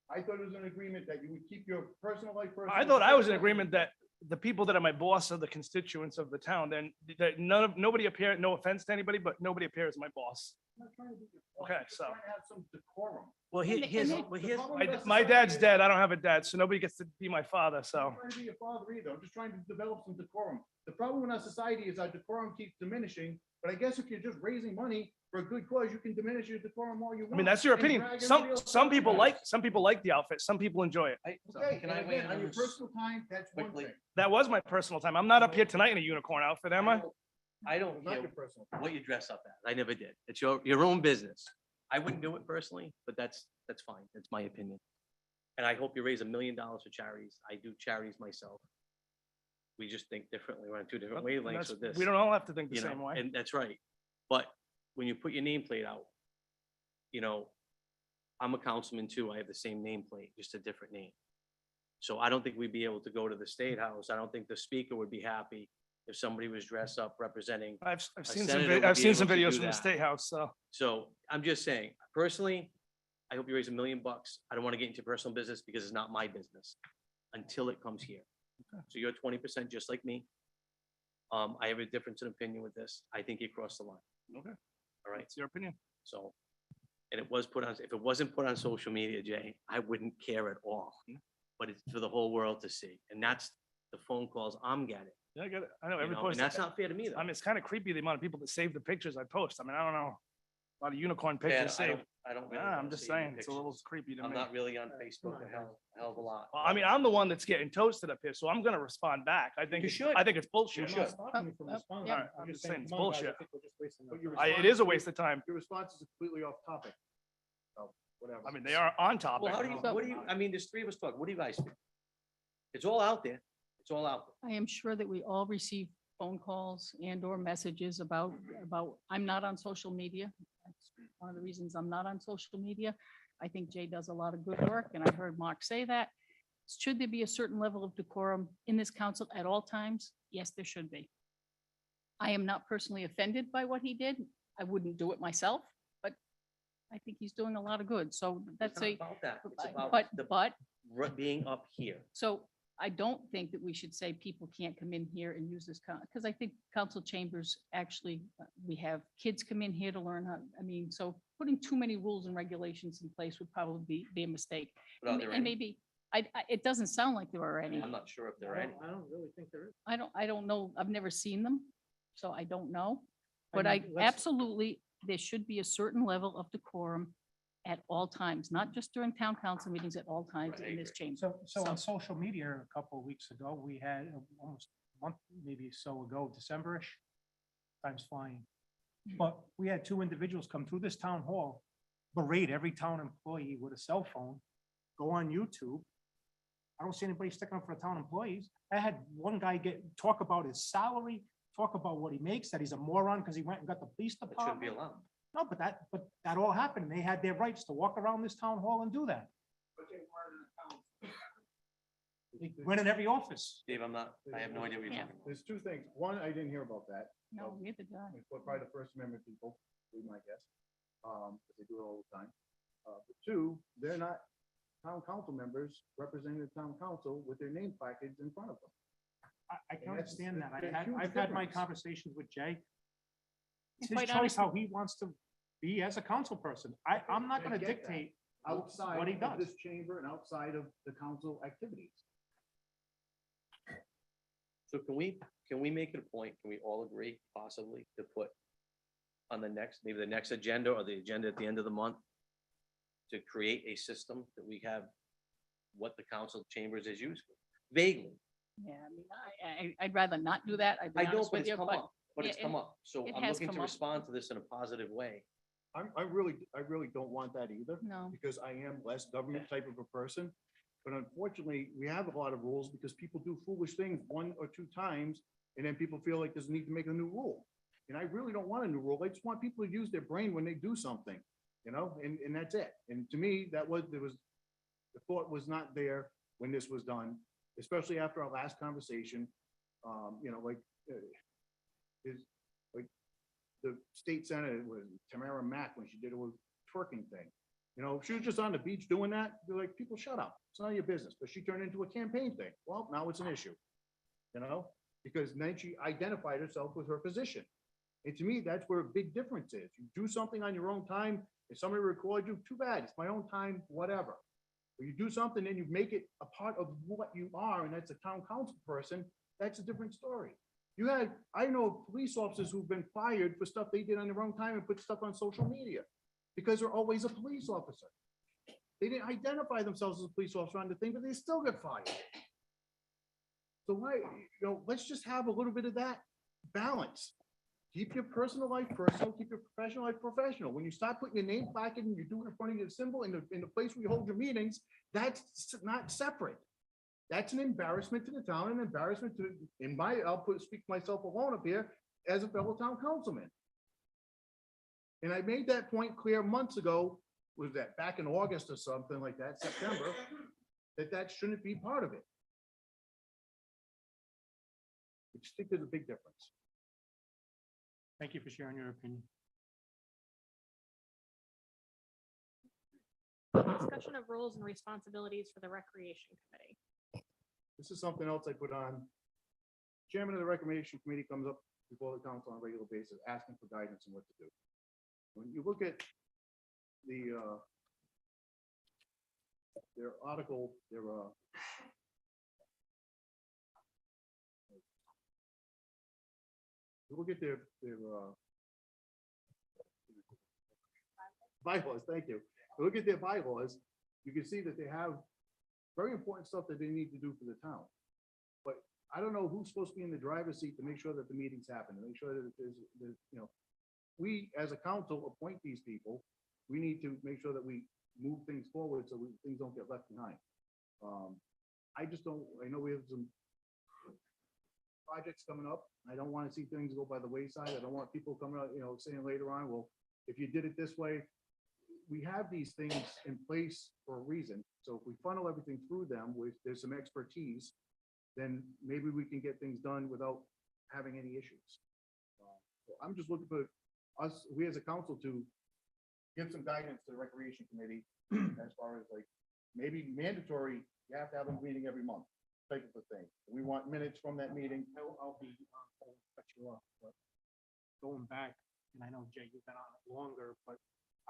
I thought it was an agreement that you would keep your personal life. I thought I was in agreement that the people that are my boss are the constituents of the town, then that nobody appear, no offense to anybody, but nobody appears my boss. I'm not trying to be your boss, Okay, I'm just so- trying to have some decorum. Well, And- and here's, they- well, here's, My dad's dead. I don't have a dad, so nobody gets to be my father, I'm so. not trying to be your father either. I'm just trying to develop some decorum. The problem in our society is our decorum keeps diminishing, but I guess if you're just raising money for a good cause, you can diminish your decorum all you want. I mean, that's your and opinion. drag Some everybody else some down. people like the outfit. Some people enjoy it. Okay, Can and I weigh in again, on on your this personal time, that's one quickly? thing. That was my personal time. I'm not up here tonight in a unicorn outfit, am I? I don't It's not care your personal. time. what you dress up as. I never did. It's your own business. I wouldn't do it personally, but that's fine. That's my opinion. And I hope you raise $1 million for charities. I do charities myself. We just think differently. We're on two different wavelengths That's- with this. We don't all have to think the you know, same way. And that's right. But when you put your nameplate out, you know, I'm a councilman too. I have the same nameplate, just a different name. So I don't think we'd be able to go to the State House. I don't think the speaker would be happy if somebody was dressed up representing. I've seen some, senator would I've be seen some able to videos do from the that. State House, so. So I'm just saying, personally, I hope you raise $1 million. I don't want to get into personal business because it's not my business until it comes here. So you're 20% just like me. I have a difference in opinion with this. I think you crossed the line. Okay. All right. It's your opinion. So, and it was put on, if it wasn't put on social media, Jay, I wouldn't care at all. But it's for the whole world to see. And that's the phone calls I'm getting. Yeah, I get it. I know You every know, post. and that's not fair to me though. I mean, it's kind of creepy, the amount of people that save the pictures I post. I mean, I don't know. A lot of unicorn Yeah, pictures saved. I don't really Yeah, I'm wanna just see any saying, it's a little pictures. creepy to I'm me. not really on Facebook a hell of a lot. Well, I mean, I'm the one that's getting toasted up here, so I'm gonna respond back. I think, You should. I think it's bullshit. You should. Stopping you from responding. yeah. I'm just saying it's come on, guys, I bullshit. think we're just wasting our But your time. It is a waste of time. Your response is completely off topic. So, whatever. I mean, they are on topic. Well, how do you, what do you, I mean, there's three of us talk. What do you guys think? It's all out there. It's all out there. I am sure that we all receive phone calls and or messages about, I'm not on social media. That's one of the reasons I'm not on social media. I think Jay does a lot of good work, and I heard Mark say that. Should there be a certain level of decorum in this council at all times? Yes, there should be. I am not personally offended by what he did. I wouldn't do it myself, but I think he's doing a lot of good. So that's It's not a, about that. It's about but, the but being up here. so I don't think that we should say people can't come in here and use this, because I think council chambers, actually, we have kids come in here to learn how, I mean, so putting too many rules and regulations in place would probably be a mistake. But are And there and any? maybe, it doesn't sound like there are any. I'm not sure if there are any. I don't really think there is. I don't know. I've never seen them, so I don't know. But mean, I let's- absolutely, there should be a certain level of decorum at all times, not just during town council meetings, at all times Right, I in this agree. chamber. So on social media, a couple of weeks ago, we had almost a month, maybe so ago, Decemberish. Time's flying. But we had two individuals come through this town hall, berate every town employee with a cell phone, go on YouTube. I don't see anybody sticking up for the town employees. I had one guy talk about his salary, talk about what he makes, that he's a moron because he went and got the police It shouldn't be department. allowed. No, but that all happened. They had their rights to walk around this town hall and do that. They went in every office. Dave, I have no idea what you're Yeah. talking about. There's two things. One, I didn't hear about that. No, neither did I. But probably the First Amendment people, be my guess, because they do it all the time. But two, they're not town council members representing the town council with their name placards in front of them. I can And that's- understand that. there's a huge I've had my difference. conversations with Jay. It's And his quite choice how honestly- he wants to be as a council person. I'm not I gonna get that. dictate Outside what he of does. this chamber and outside of the council activities. So can we make it a point, can we all agree possibly to put on the next, maybe the next agenda or the agenda at the end of the month, to create a system that we have what the council chambers is used for? Vaguely. Yeah, I mean, I'd rather not do that. I'd be I know, honest but with it's you, come but up, but it's yeah, come up. So it I'm has looking come to up. respond to this in a positive way. I really don't want that either. No. Because I am less government type of a person. But unfortunately, we have a lot of rules because people do foolish things 1 or 2 times, and then people feel like there's a need to make a new rule. And I really don't want a new rule. I just want people to use their brain when they do something, and that's it. And to me, the thought was not there when this was done, especially after our last conversation. Like the state senator was Tamara Mack when she did a twerking thing. If she was just on the beach doing that, they're like, people shut up. It's none of your business. But she turned into a campaign thing. Well, now it's an issue, because then she identified herself with her position. And to me, that's where a big difference is. You do something on your own time. If somebody records you, too bad. It's my own time, whatever. But you do something and you make it a part of what you are, and that's a town council person, that's a different story. I know police officers who've been fired for stuff they did on their own time and put stuff on social media because they're always a police officer. They didn't identify themselves as a police officer on the thing, but they still get fired. So why, let's just have a little bit of that balance. Keep your personal life personal, keep your professional life professional. When you start putting your name plaque and you do it in front of your symbol in the place where you hold your meetings, that's not separate. That's an embarrassment to the town, an embarrassment to, speak myself alone up here as a fellow town councilman. And I made that point clear months ago, was that back in August or something like that, September, that shouldn't be part of it. I just think there's a big difference. Thank you for sharing your opinion. Discussion of roles and responsibilities for the Recreation Committee. This is something else I put on. Chairman of the Recreation Committee comes up before the council on a regular basis, asking for guidance on what to do. When you look at their article, look at their bylaws, thank you. Look at their bylaws, you can see that they have very important stuff that they need to do for the town. But I don't know who's supposed to be in the driver's seat to make sure that the meetings happen, to make sure that there's we as a council appoint these people. We need to make sure that we move things forward so things don't get left behind. I know we have some projects coming up. I don't want to see things go by the wayside. I don't want people coming out, saying later on, well, if you did it this way, we have these things in place for a reason. So if we funnel everything through them, there's some expertise, then maybe we can get things done without having any issues. So I'm just looking for we as a council to give some guidance to the Recreation Committee as far as like maybe mandatory, you have to have a meeting every month type of a thing. We want minutes from that meeting. I'll cut you off, but going back, and I know Jay, you've been on it longer, but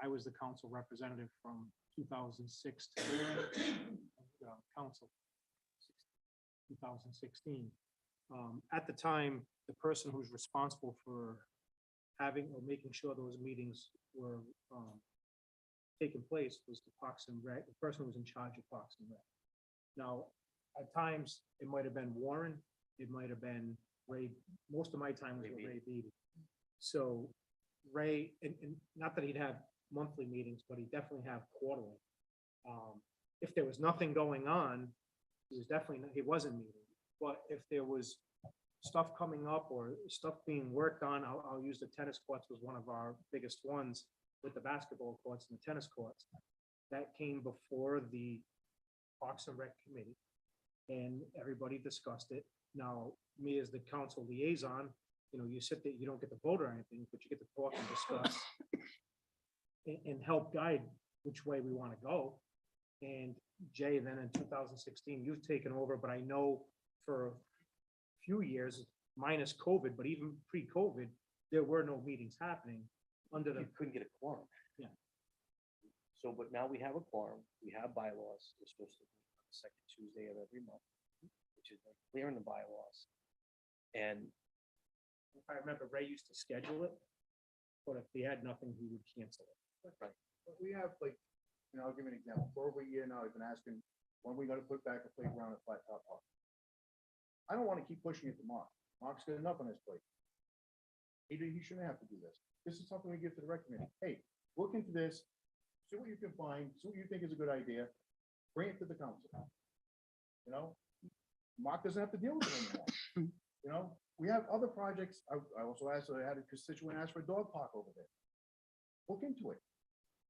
I was the council representative from 2006 to council 2016. At the time, the person who's responsible for having or making sure those meetings were taking place was the Parks and Rec, the person who was in charge of Parks and Rec. Now, at times, it might have been Warren, it might have been Ray. Most of my time was with Ray Beatty. So Ray, and not that he'd have monthly meetings, but he'd definitely have quarterly. If there was nothing going on, he wasn't meeting. But if there was stuff coming up or stuff being worked on, I'll use the tennis courts was one of our biggest ones with the basketball courts and the tennis courts. That came before the Parks and Rec Committee, and everybody discussed it. Now, me as the council liaison, you sit there, you don't get to vote or anything, but you get to talk and discuss and help guide which way we want to go. And Jay, then in 2016, you've taken over, but I know for a few years, minus COVID, but even pre-COVID, there were no meetings happening under the. You couldn't get a quorum. Yeah. So, but now we have a quorum, we have bylaws, we're supposed to meet on the second Tuesday of every month, which is like clear in the bylaws. And If I remember, Ray used to schedule it, but if he had nothing, he would cancel it. Right. But we have I'll give you an example. For over a year now, I've been asking, when are we gonna put back a playground at Flat Top Park? I don't want to keep pushing it to Mark. Mark's got enough on his plate. He shouldn't have to do this. This is something we give to the rec committee. Hey, look into this, see what you can find, see what you think is a good idea, bring it to the council. You know, Mark doesn't have to deal with it anymore. You know, we have other projects. I also asked, I had a constituent ask for a dog park over there. Look into it.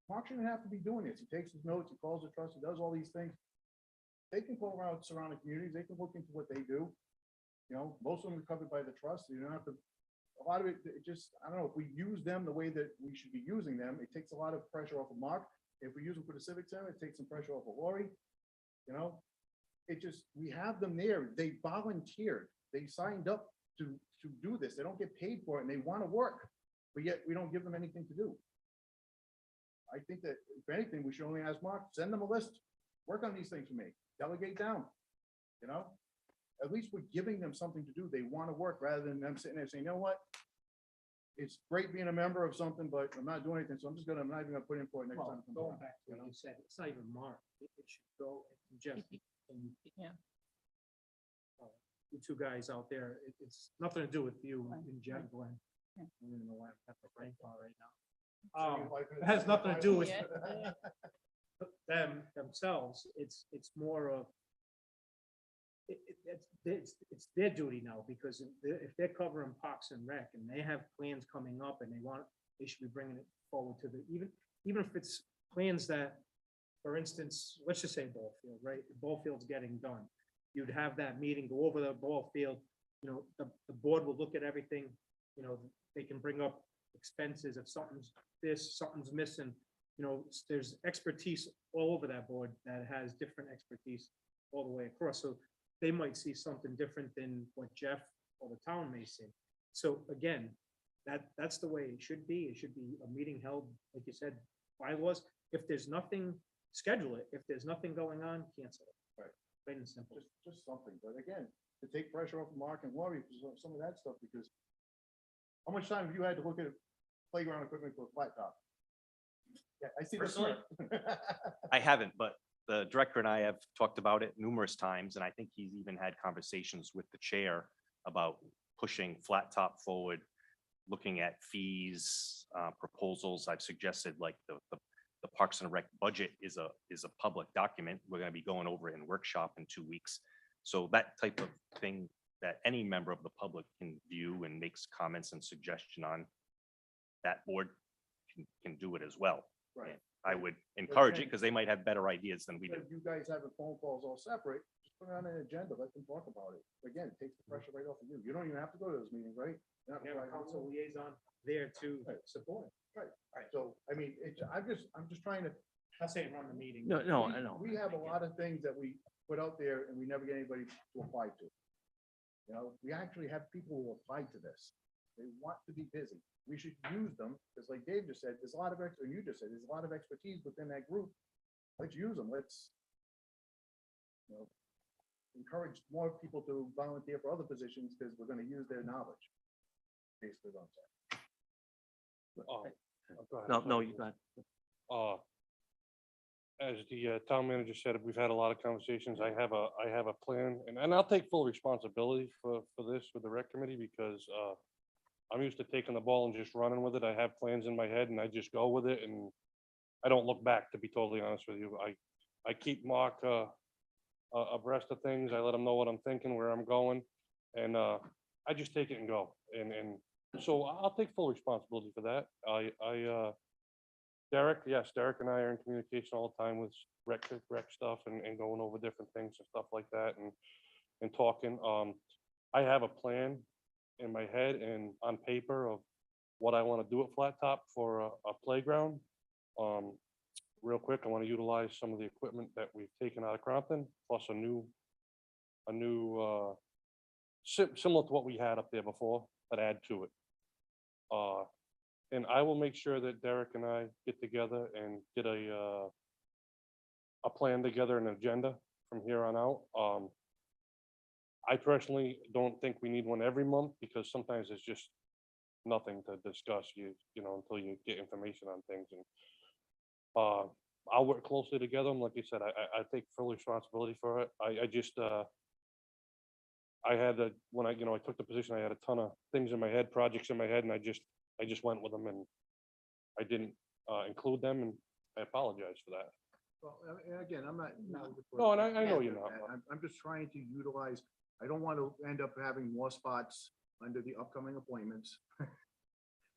Mark shouldn't have to be doing this. He takes his notes, he calls the trust, he does all these things. They can go around surrounding communities, they can look into what they do. You know, most of them are covered by the trust, you don't have to, a lot of it, it just, I don't know, if we use them the way that we should be using them, it takes a lot of pressure off of Mark. If we use them for the Civic Center, it takes some pressure off of Lori. You know, it just, we have them there, they volunteered, they signed up to do this, they don't get paid for it, and they want to work, but yet we don't give them anything to do. I think that if anything, we should only ask Mark, send them a list, work on these things for me, delegate down, you know? At least we're giving them something to do, they want to work, rather than them sitting there saying, you know what? It's great being a member of something, but I'm not doing anything, so I'm not even gonna put in for it next Well, time. it comes going around, back to you what know? you said, it's not even Mark, it should go and Jeff. and Yeah. You two guys out there, it's nothing to do with you Right, and Jeff, right. Glenn. Yeah. I don't even know why I'm at the brain power right now. So you like It has nothing to do with Yeah. them themselves, it's more of it's their duty now, because if they're covering Parks and Rec and they have plans coming up and they should be bringing it forward to even if it's plans that, for instance, let's just say ball field, right? The ball field's getting done. You'd have that meeting, go over the ball field, you know, the board will look at everything, you know, they can bring up expenses if something's missing. You know, there's expertise all over that board that has different expertise all the way across. So they might see something different than what Jeff or the town may see. So again, that's the way it should be. It should be a meeting held, like you said, bylaws. If there's nothing, schedule it. If there's nothing going on, cancel it. Right. Plain and simple. Just something, but again, to take pressure off of Mark and Lori, for some of that stuff, because how much time have you had to look at playground equipment for a flat top? Yeah, I see the Personally? smirk. I haven't, but the director and I have talked about it numerous times, and I think he's even had conversations with the chair about pushing flat top forward, looking at fees, proposals. I've suggested like the Parks and Rec budget is a public document. We're gonna be going over it in workshop in 2 weeks. So that type of thing that any member of the public can view and makes comments and suggestion on, that board can do it as well. Right. I would encourage it because they might have better ideas than we do. If you guys having phone calls all separate, just put it on an agenda, let them talk about it. Again, it takes the pressure right off of you. You don't even have to go to those meetings, right? You're not We have a required to council go. liaison there to Right. support. Right. So, I mean, I'm just trying to. I'm not saying run the meeting. No, I know. We have a lot of things that we put out there and we never get anybody to apply to. You know, we actually have people who apply to this. They want to be busy. We should use them, because like Dave just said, there's a lot of, and you just said, there's a lot of expertise within that group. Let's use them. Let's, you know, encourage more people to volunteer for other positions, because we're gonna use their knowledge. Basically, what I'm saying. Oh, go ahead, No, sorry. you got. As the town manager said, we've had a lot of conversations. I have a plan, and I'll take full responsibility for this with the rec committee, because I'm used to taking the ball and just running with it. I have plans in my head and I just go with it, and I don't look back, to be totally honest with you. I keep Mark abreast of things. I let him know what I'm thinking, where I'm going, and I just take it and go. And so I'll take full responsibility for that. Derek and I are in communication all the time with rec stuff and going over different things and stuff like that, and talking. I have a plan in my head and on paper of what I want to do at Flat Top for a playground. Real quick, I want to utilize some of the equipment that we've taken out of Crompton, plus a new similar to what we had up there before, but add to it. And I will make sure that Derek and I get together and get a plan together, an agenda from here on out. I personally don't think we need one every month, because sometimes it's just nothing to discuss, you know, until you get information on things. And I'll work closely together. And like you said, I take full responsibility for it. I just I had when I took the position, I had a ton of things in my head, projects in my head, and I just went with them, and I didn't include them, and I apologize for that. Well, and again, I'm not. No, and I know you're not. I'm just trying to utilize, I don't want to end up having more spots under the upcoming appointments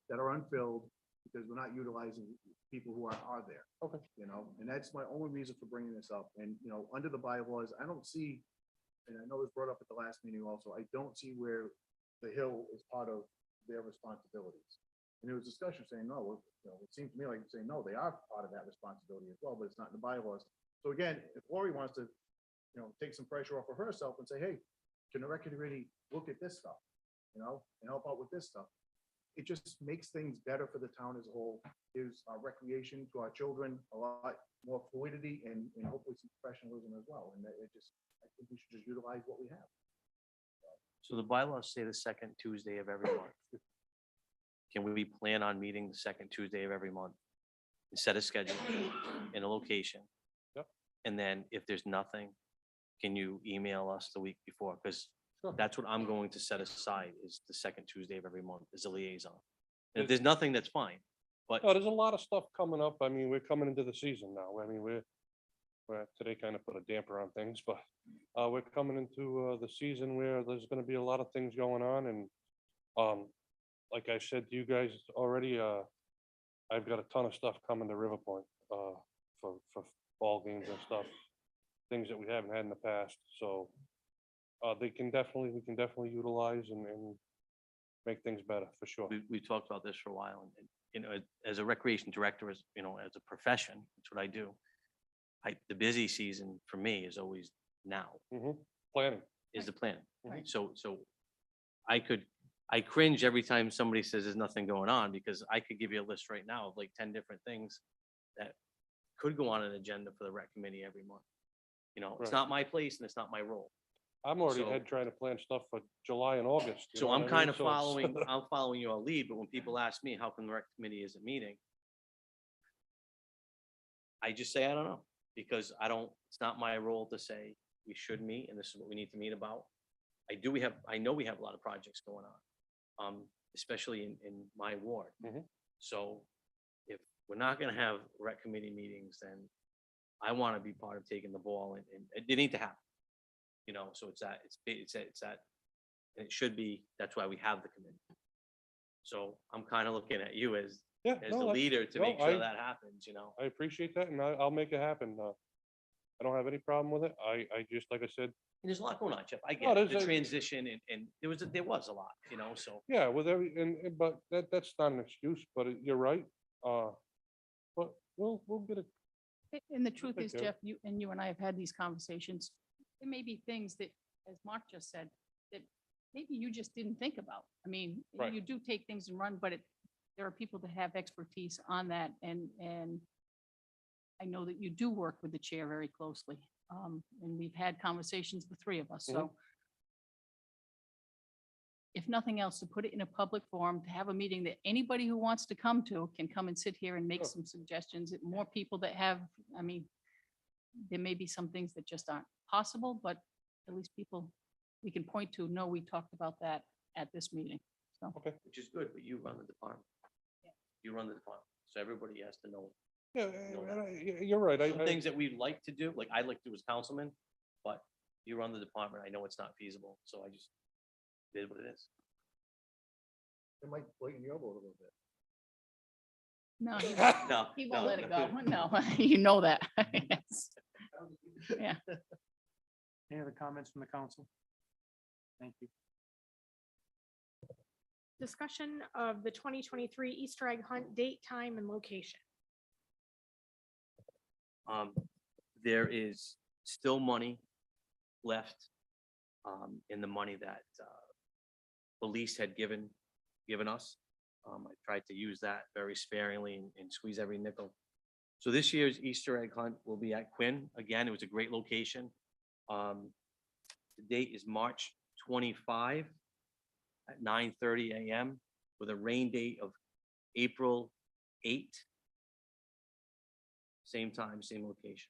that are unfilled because we're not utilizing people who are there. Okay. You know, and that's my only reason for bringing this up. And, you know, under the bylaws, I don't see, and I know it was brought up at the last meeting also, I don't see where the Hill is part of their responsibilities. And there was discussion saying, no, well, you know, it seemed to me like saying, no, they are part of that responsibility as well, but it's not in the bylaws. So again, if Lori wants to, you know, take some pressure off of herself and say, hey, can the record committee look at this stuff, you know, and help out with this stuff? It just makes things better for the town as a whole, gives our recreation to our children a lot more fluidity and hopefully some professionalism as well. And it just, I think we should just utilize what we have. So the bylaws say the second Tuesday of every month. Can we plan on meeting the second Tuesday of every month? And set a schedule and a location? Yep. And then if there's nothing, can you email us the week before? Because Sure. that's what I'm going to set aside is the second Tuesday of every month as a liaison. And if Is- there's nothing, that's fine. But No, there's a lot of stuff coming up. I mean, we're coming into the season now. I mean, we're today kind of put a damper on things, but we're coming into the season where there's gonna be a lot of things going on and like I said to you guys already, I've got a ton of stuff coming to River Point for ball games and stuff, things that we haven't had in the past. So we can definitely utilize and make things better for sure. we talked about this for a while and, you know, as a recreation director, as, you know, as a profession, that's what I do. The busy season for me is always now, Planning. is the plan. Right. So I cringe every time somebody says there's nothing going on because I could give you a list right now of like 10 different things that could go on an agenda for the rec committee every month. You know, it's Right. not my place and it's not my role. I'm already So- ahead trying to plan stuff for July and August. you So know what I'm I kind mean? of So it's- following, I'm following your lead, but when people ask me, how come the rec committee isn't meeting? I just say, I don't know, because it's not my role to say we should meet and this is what we need to meet about. I know we have a lot of projects going on, especially in my ward. Mhm. So if we're not gonna have rec committee meetings, then I want to be part of taking the ball and it need to happen. You know, so it's that, and it should be, that's why we have the committee. So I'm kind of looking at you as Yeah, the no, that's- leader to no, make sure that happens, you know? I appreciate that and I'll make it happen. I don't have any problem with it. I just, like I said, And there's a lot going on, Jeff. I No, get it, there's the a- transition and there was a lot, you know, so. yeah, with but that's not an excuse, but you're right. But we'll get it. And the truth take is, care of Jeff, you and I have had these conversations. There may be things that, as Mark just said, that maybe you just didn't think about. I mean, Right. you do take things and run, but there are people that have expertise on that and I know that you do work with the chair very closely. And we've had conversations, the three of us, so if nothing else, to put it in a public forum, to have a meeting that anybody who wants to come to can come and sit here and make Sure. some suggestions. More people that have, I mean, there may be some things that just aren't possible, but at least people, we can point to, no, we talked about that at this meeting. So, Okay. Which is good, but you run the department. You run the department, so everybody has to know. Yeah, No. and you're right. Some things that we'd like to do, like I like to do as councilman, but you run the department, I know it's not feasible, so I just did what it is. It might lighten your load a little bit. no, No. he no, won't let it no. go. No, you know that. Yes. Yeah. Any other comments from the council? Thank you. Discussion of the 2023 Easter egg hunt date, time, and location. There is still money left in the money that police had given us. I tried to use that very sparingly and squeeze every nickel. So this year's Easter egg hunt will be at Quinn. Again, it was a great location. The date is March 25 at 9:30 a.m. with a rain date of April 8. Same time, same location.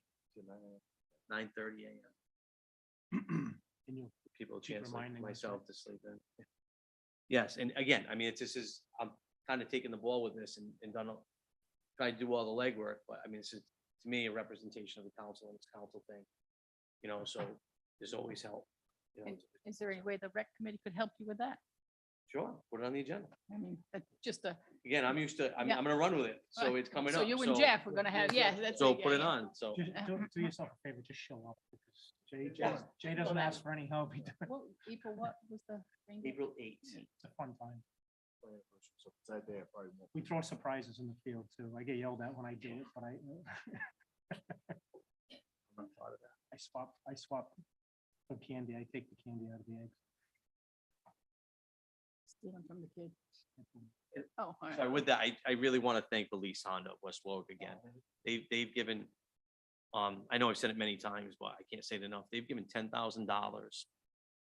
9:30 a.m. Can you People a keep chance like reminding us, myself to sleep in. Yes, and again, I mean, this is, I'm kind of taking the ball with this and done try to do all the legwork, but I mean, this is, to me, a representation of the council and it's council thing. You know, so there's always help. You know, And is there any way the rec committee could help you with that? sure, put it on the agenda. I mean, that's just a, Again, I'm used to, I'm Yeah. gonna run with it, so it's coming up. so you and Jeff, we're gonna have, yeah, that's. So it, yeah, put it yeah. on, so. Just do yourself a favor, just show up because Yeah. Jay doesn't ask for any help. He does- What, April, what was the? rain date? April 8th. It's a fun time. So besides that, probably won't. We throw surprises in the field too. I get yelled at when I do it, but I swap the candy. I take the candy out of the eggs. Stealing from the kid. Oh, all right. Sorry, with that, I really want to thank the Lease Honda of West Warwick again. They've given, I know I've said it many times, but I can't say it enough. They've given $10,000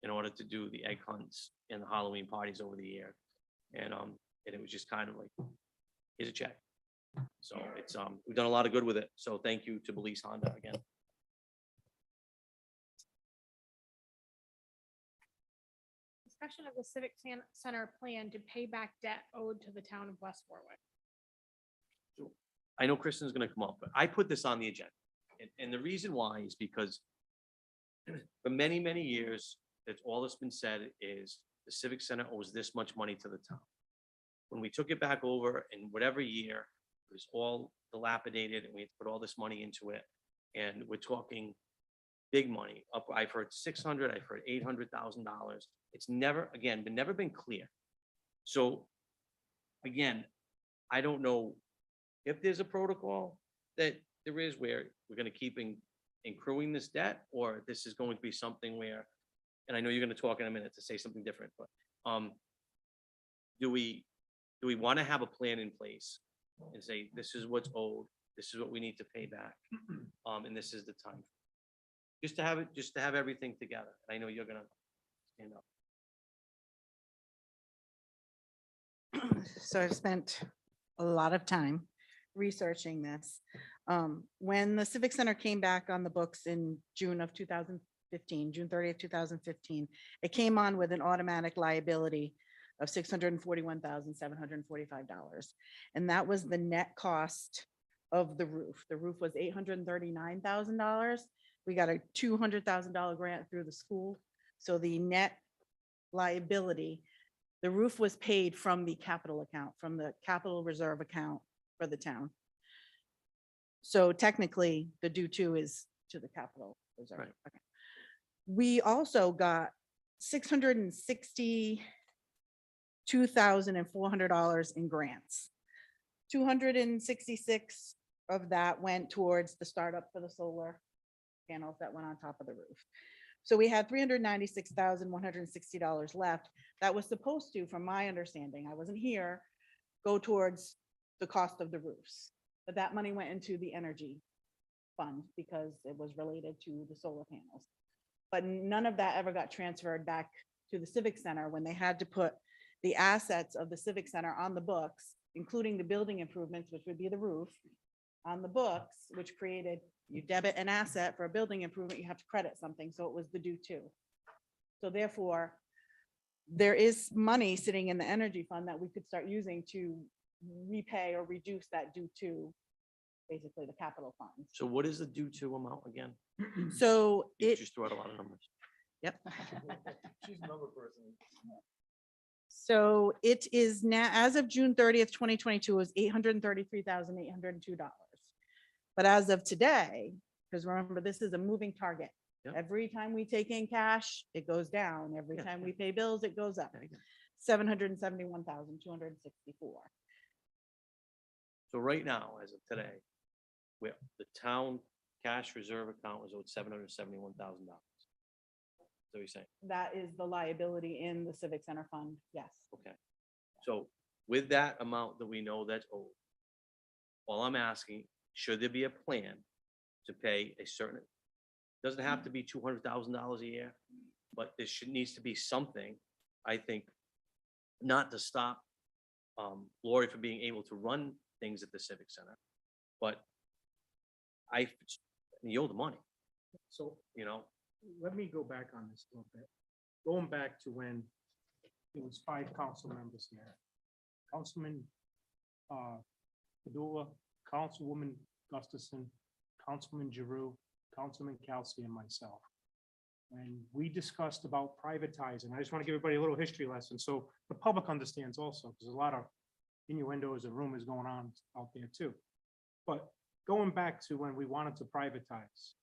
in order to do the egg hunts and the Halloween parties over the year. And it was just kind of like, here's a check. So it's, we've done a lot of good with it. So thank you to Belize Honda again. Discussion of the Civic Center plan to pay back debt owed to the town of West Warwick. I know Kristen's gonna come up, but I put this on the agenda. And the reason why is because for many, many years, that's all that's been said is the Civic Center owes this much money to the town. When we took it back over in whatever year, it was all dilapidated and we had to put all this money into it. And we're talking big money up. I've heard 600, I've heard $800,000. It's never, again, never been clear. So again, I don't know if there's a protocol that there is where we're gonna keep accruing this debt, or this is going to be something where, and I know you're gonna talk in a minute to say something different, but do we want to have a plan in place and say, this is what's owed, this is what we need to pay back, and this is the time? Just to have everything together. And I know you're gonna stand up. So I've spent a lot of time researching this. When the Civic Center came back on the books in June of 2015, June 30th, 2015, it came on with an automatic liability of $641,745. And that was the net cost of the roof. The roof was $839,000. We got a $200,000 grant through the school. So the net liability, the roof was paid from the capital account, from the capital reserve account for the town. So technically, the due to is to the capital reserve. Right. Okay. We also got $662,400 in grants. 266 of that went towards the startup for the solar panels that went on top of the roof. So we had $396,160 left. That was supposed to, from my understanding, I wasn't here, go towards the cost of the roofs. But that money went into the energy fund because it was related to the solar panels. But none of that ever got transferred back to the Civic Center when they had to put the assets of the Civic Center on the books, including the building improvements, which would be the roof, on the books, which created, you debit an asset for a building improvement, you have to credit something, so it was the due to. So therefore, there is money sitting in the energy fund that we could start using to repay or reduce that due to, basically the capital funds. So what is the due to amount again? So You it, just threw out a lot of numbers. yep. She's a number person. So it is now, as of June 30th, 2022, it was $833,802. But as of today, because remember, this is a moving target. Yep. Every time we take in cash, it goes down. Every Yeah, time yeah. we pay bills, it goes up. There you go. 771,264. So right now, as of today, where the town cash reserve account was owed $771,000. So you're saying, That is the liability in the Civic Center fund. Yes. okay. So with that amount that we know that's owed, all I'm asking, should there be a plan to pay a certain, doesn't have to be $200,000 a year, but there needs to be something, I think, not to stop Lori from being able to run things at the Civic Center, but you owe the money, So you know? let me go back on this a little bit. Going back to when it was 5 council members here. Councilman Padula, Councilwoman Gustafson, Councilman Giroux, Councilman Kelsey, and myself. And we discussed about privatizing. I just want to give everybody a little history lesson, so the public understands also, because there's a lot of innuendos and rumors going on out there too. But going back to when we wanted to privatize,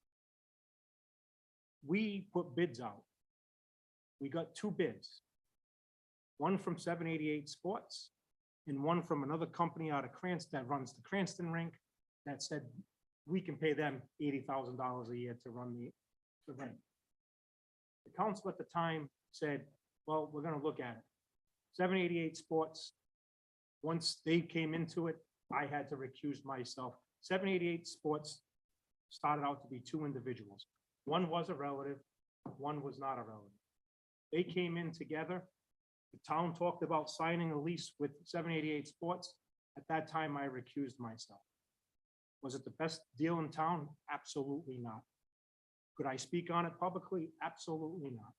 we put bids out. We got 2 bids. One from 788 Sports and one from another company out of Cranston that runs the Cranston rink that said we can pay them $80,000 a year to run the rink. The council at the time said, well, we're gonna look at it. 788 Sports, once they came into it, I had to recuse myself. 788 Sports started out to be 2 individuals. One was a relative, one was not a relative. They came in together. The town talked about signing a lease with 788 Sports. At that time, I recused myself. Was it the best deal in town? Absolutely not. Could I speak on it publicly? Absolutely not,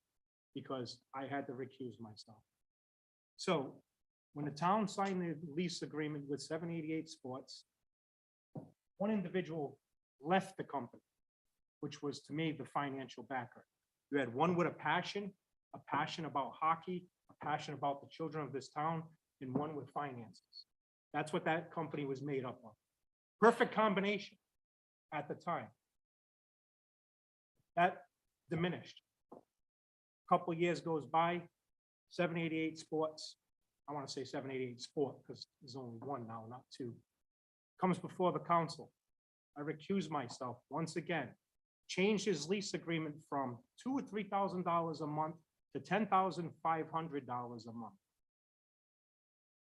because I had to recuse myself. So when the town signed the lease agreement with 788 Sports, one individual left the company, which was to me the financial backer. You had one with a passion about hockey, a passion about the children of this town, and one with finances. That's what that company was made up of. Perfect combination at the time. That diminished. A couple of years goes by, 788 Sports, I want to say 788 Sport because there's only one now, not 2, comes before the council. I recuse myself once again, changed his lease agreement from $2,000 or $3,000 a month to $10,500 a month.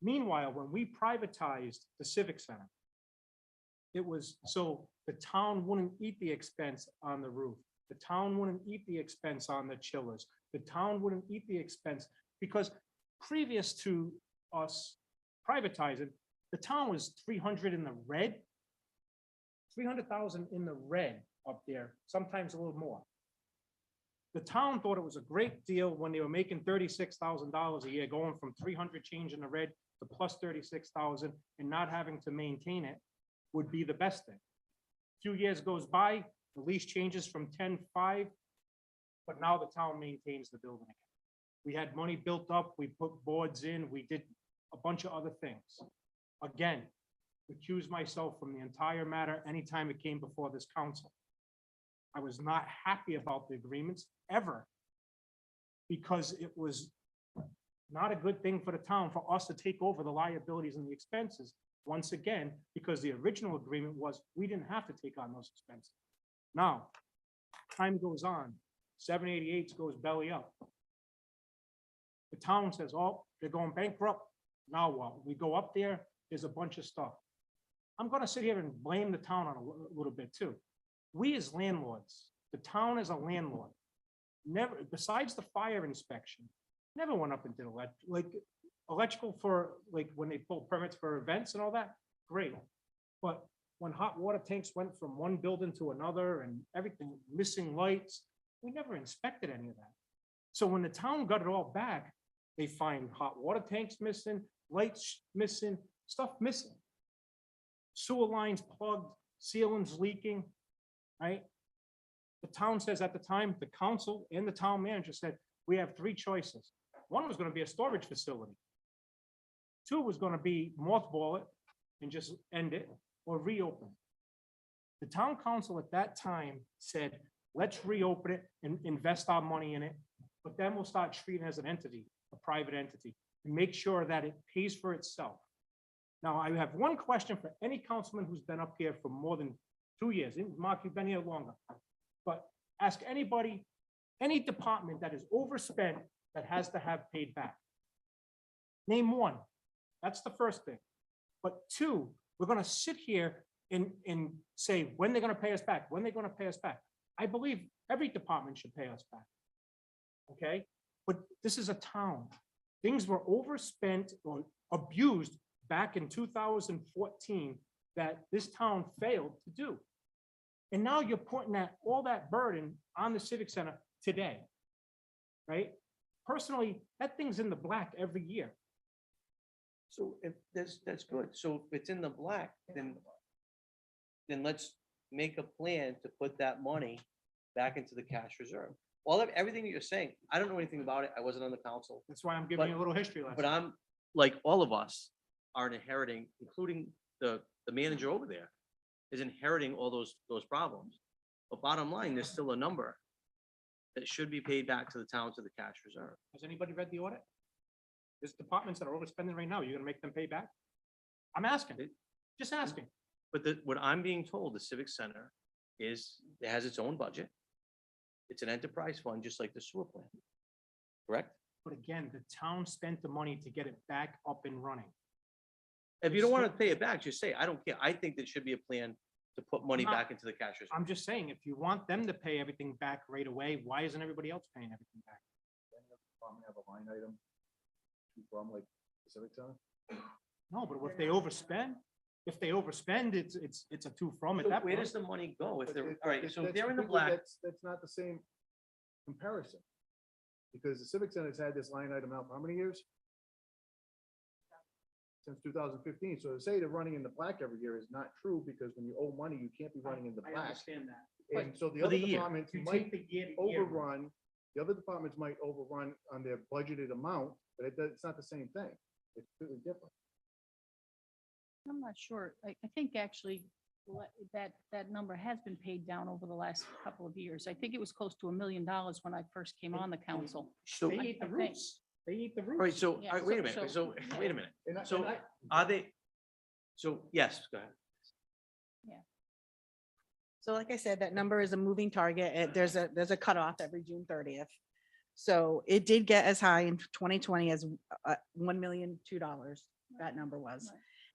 Meanwhile, when we privatized the Civic Center, it was so the town wouldn't eat the expense on the roof. The town wouldn't eat the expense on the chillers. The town wouldn't eat the expense because previous to us privatizing, the town was 300 in the red, 300,000 in the red up there, sometimes a little more. The town thought it was a great deal when they were making $36,000 a year, going from 300 change in the red to plus 36,000 and not having to maintain it would be the best thing. A few years goes by, the lease changes from 10.5, but now the town maintains the building. We had money built up, we put boards in, we did a bunch of other things. Again, recuse myself from the entire matter anytime it came before this council. I was not happy about the agreements ever because it was not a good thing for the town for us to take over the liabilities and the expenses once again, because the original agreement was we didn't have to take on those expenses. Now, time goes on, 788 goes belly up. The town says, oh, they're going bankrupt. Now what? We go up there, there's a bunch of stuff. I'm gonna sit here and blame the town on a little bit too. We as landlords, the town as a landlord, never, besides the fire inspection, never went up and did electrical for, like, when they pull permits for events and all that, great. But when hot water tanks went from one building to another and everything, missing lights, we never inspected any of that. So when the town got it all back, they find hot water tanks missing, lights missing, stuff missing. Sewer lines plugged, ceilings leaking, right? The town says at the time, the council and the town manager said, we have 3 choices. One was going to be a storage facility. 2 was going to be mothball it and just end it or reopen. The town council at that time said, let's reopen it and invest our money in it, but then we'll start treating it as an entity, a private entity, and make sure that it pays for itself. Now, I have one question for any councilman who's been up here for more than 2 years. Mark, you've been here longer. But ask anybody, any department that is overspent that has to have paid back. Name one. That's the first thing. But 2, we're going to sit here and say when they're going to pay us back, when they're going to pay us back. I believe every department should pay us back. Okay? But this is a town. Things were overspent or abused back in 2014 that this town failed to do. And now you're putting all that burden on the Civic Center today, right? Personally, that thing's in the black every year. So if that's good. So if it's in the black, then then let's make a plan to put that money back into the cash reserve. Everything that you're saying, I don't know anything about it. I wasn't on the council. That's why I'm giving you a little history lesson. But I'm, like all of us are inheriting, including the manager over there, is inheriting all those problems. But bottom line, there's still a number that should be paid back to the town to the cash reserve. Has anybody read the audit? There's departments that are overspending right now. You're gonna make them pay back? I'm asking, just asking. But what I'm being told, the Civic Center is, it has its own budget. It's an enterprise fund, just like the sewer plant. Correct? But again, the town spent the money to get it back up and running. If you don't want to pay it back, just say, I don't care. I think there should be a plan to put money I'm not- back into the cash reserve. I'm just saying, if you want them to pay everything back right away, why isn't everybody else paying everything back? Have a line item from like the Civic Center. No, but if they overspend, it's a two from at So that where point. does the money go if But they're, it- all right, it- so if that's they're in the completely- black, That's not the same comparison. Because the Civic Center's had this line item out for how many years? Since 2015. So to say they're running in the black every year is not true, because when you owe money, you can't be running in the I black. understand that. And so the For other the year. departments If you might take the year-to-year, overrun, the other departments might overrun on their budgeted amount, but it's not the same thing. It's completely different. I'm not sure. I think actually that number has been paid down over the last couple of years. I think it was close to $1 million when I first came on the council. so, They all eat the I think- roots. They eat the roots. right, so, Yeah, all right, wait a so- minute, so- so, wait a minute. And I- So and I- are they, so, yes, go ahead. So like I said, that number is a moving target. There's a cutoff every June 30th. So it did get as high in 2020 as $1,002,002. That number was.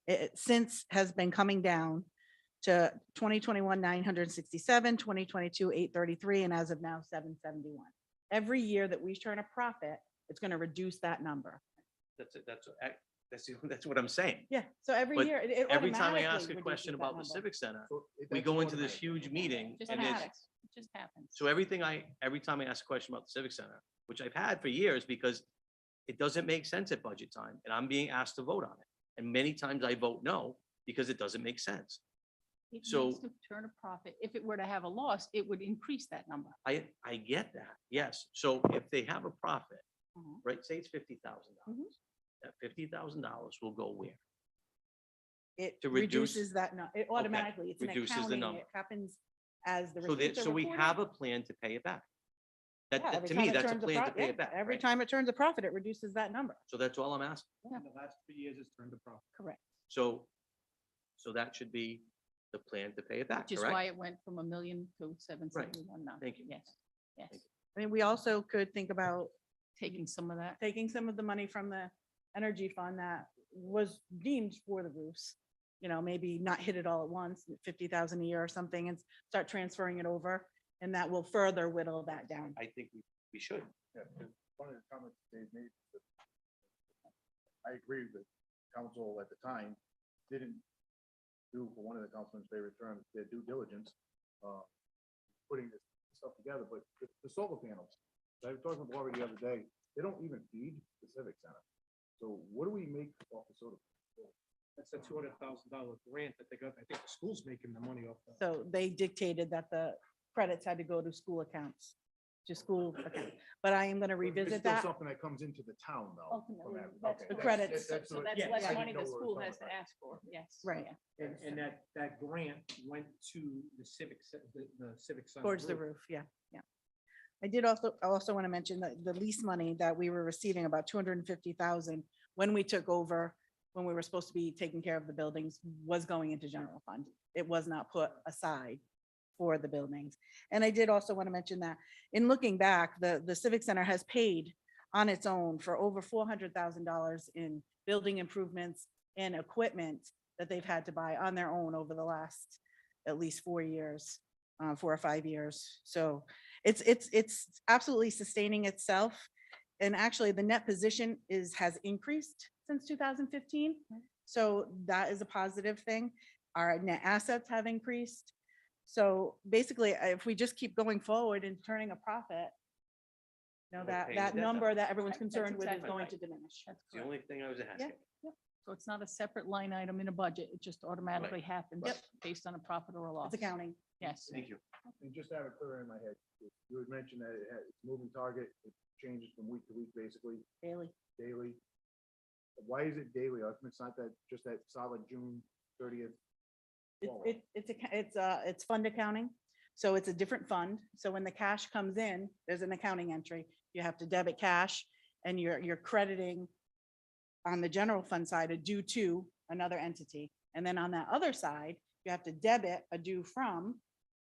It since has been coming down to 2021, 967, 2022, 833, and as of now, 771. Every year that we turn a profit, it's going to reduce that number. That's what I'm saying. Yeah, so every But year. it Every time I automatically ask a reduces question that about the number. Civic Center, So we that's go into this automatic. huge meeting Just and it's, happens. It just happens. so every time I ask a question about the Civic Center, which I've had for years because it doesn't make sense at budget time and I'm being asked to vote on it. And many times I vote no because it doesn't make sense. It so- needs to turn a profit. If it were to have a loss, it would increase that number. I get that, yes. So if they have a profit, Mhm. right, say it's $50,000. Mhm. That $50,000 will go where? It to reduce- reduces that, it automatically, it's an reduces the accounting, number. it happens as the So receipts are so we reported. have a plan to pay it back. Yeah, That, every to time me, it that's a turns plan to profit, pay yeah, it back. Every right? time it turns a profit, it reduces that number. So that's all I'm asking. In the last 3 years, it's turned a profit. Correct. So that should be the plan to pay it back, Which is why correct? it went from 1 million to 771 now. Thank you. Yes, yes. Thank I mean, we also could think about Taking some of that. taking some of the money from the energy fund that was deemed for the roofs. You know, maybe not hit it all at once, 50,000 a year or something, and start transferring it over. And that will further whittle that down. I think we should. Yeah, because one of the comments they made, that I agree that council at the time didn't do, for one of the councilman's favorite terms, their due diligence, putting this stuff together, but the solar panels, I was talking to Warwick the other day, they don't even feed the Civic Center. So what do we make off the solar? That's a $200,000 grant that they got. I think the school's making the money off that. So they dictated that the credits had to go to school accounts, to school accounts. But I am going to It's revisit still that. Something that comes into the town though. from Ultimately, that. that's Okay, the credits. that's So what- that's yeah, less I didn't money know the where it school was has to coming ask for. Yes. Right. yeah. And that grant went to the the civic center. Towards the roof, yeah, yeah. I did also want to mention that the lease money that we were receiving, about 250,000, when we took over, when we were supposed to be taking care of the buildings, was going into general fund. It was not put aside for the buildings. And I did also want to mention that in looking back, the Civic Center has paid on its own for over $400,000 in building improvements and equipment that they've had to buy on their own over the last at least 4 years, 4 or 5 years. So it's absolutely sustaining itself. And actually, the net position has increased since 2015. So that is a positive thing. Our net assets have increased. So basically, if we just keep going forward and turning a profit, you know, We're paying that the debt number down. that everyone's That's concerned with is exactly going right. to diminish. That's It's the correct. only thing I was asking. So So it's not a separate line item in a budget. It just automatically happens Yep. based on a profit or a loss. It's accounting. Yes. Thank you. And just to have it clear in my head, you had mentioned that it's moving target, it changes from week to week, basically, Daily. daily. Why is it daily? How come it's not that, just that solid June 30th? It's fund accounting. So it's a different fund. So when the cash comes in, there's an accounting entry. You have to debit cash and you're crediting on the general fund side, a due to another entity. And then on that other side, you have to debit a due from,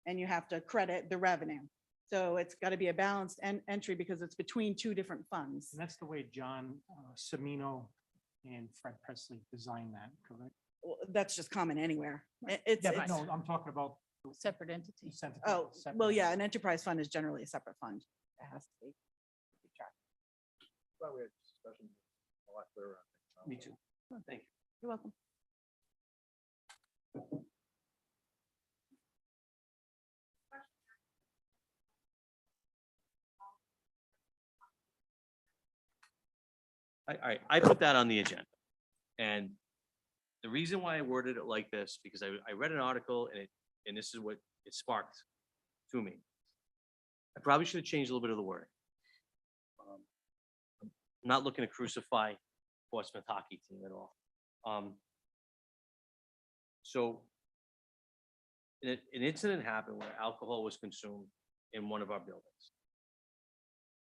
and you have to credit the revenue. So it's got to be a balanced entry because it's between two different funds. And that's the way John Semino and Fred Presley designed that, correct? Well, that's just common anywhere. It's, Yeah, but it's- no, I'm talking about. Separate entity. oh, well, yeah, an enterprise fund is generally a separate fund. It has to be. Well, we had discussion a lot clearer. Me too. Thank you. You're welcome. I put that on the agenda. And the reason why I worded it like this, because I read an article and this is what it sparked to me. I probably should have changed a little bit of the word. I'm not looking to crucify Portsmouth hockey team at all. So an incident happened where alcohol was consumed in one of our buildings.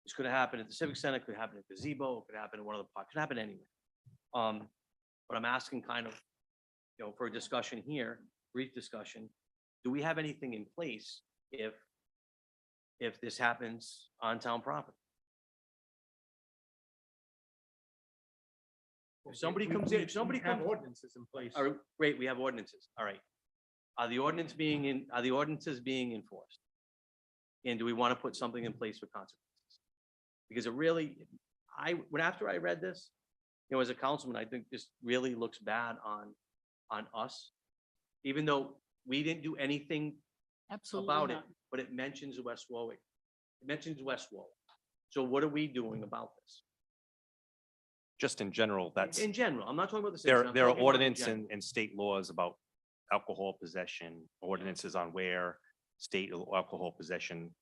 This could have happened at the Civic Center, could happen at the gazebo, it could happen in one of the parks, could happen anywhere. But I'm asking kind of, for a discussion here, brief discussion, do we have anything in place if this happens on town property? If somebody comes in, if somebody Have comes, ordinances in place. all right, great, we have ordinances, all right. Are the ordinances being enforced? And do we want to put something in place for consequences? Because it really, after I read this, as a councilman, I think this really looks bad on us. Even though we didn't do anything Absolutely about it, not. but it mentions West Warwick. It mentions West Warwick. So what are we doing about this? Just in general, that's, In general, I'm not talking about the. there, citizens, I'm there are talking about in ordinance general. and state laws about alcohol possession, ordinances on where state alcohol possession,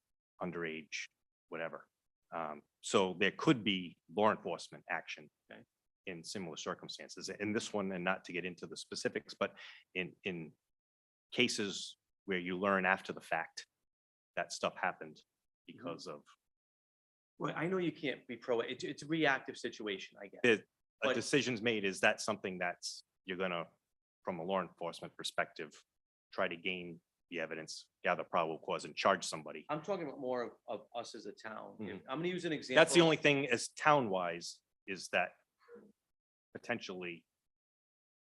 underage, whatever. So there could be law enforcement action Okay. in similar circumstances. In this one, and not to get into the specifics, but in cases where you learn after the fact that stuff happened because of Well, I know you can't be it's a reactive situation, I guess. a But- decision's made. Is that something that's, you're gonna, from a law enforcement perspective, try to gain the evidence, gather probable cause and charge somebody? I'm talking about more of us as a town. Mhm. I'm gonna use an example. That's the only thing as town-wise is that potentially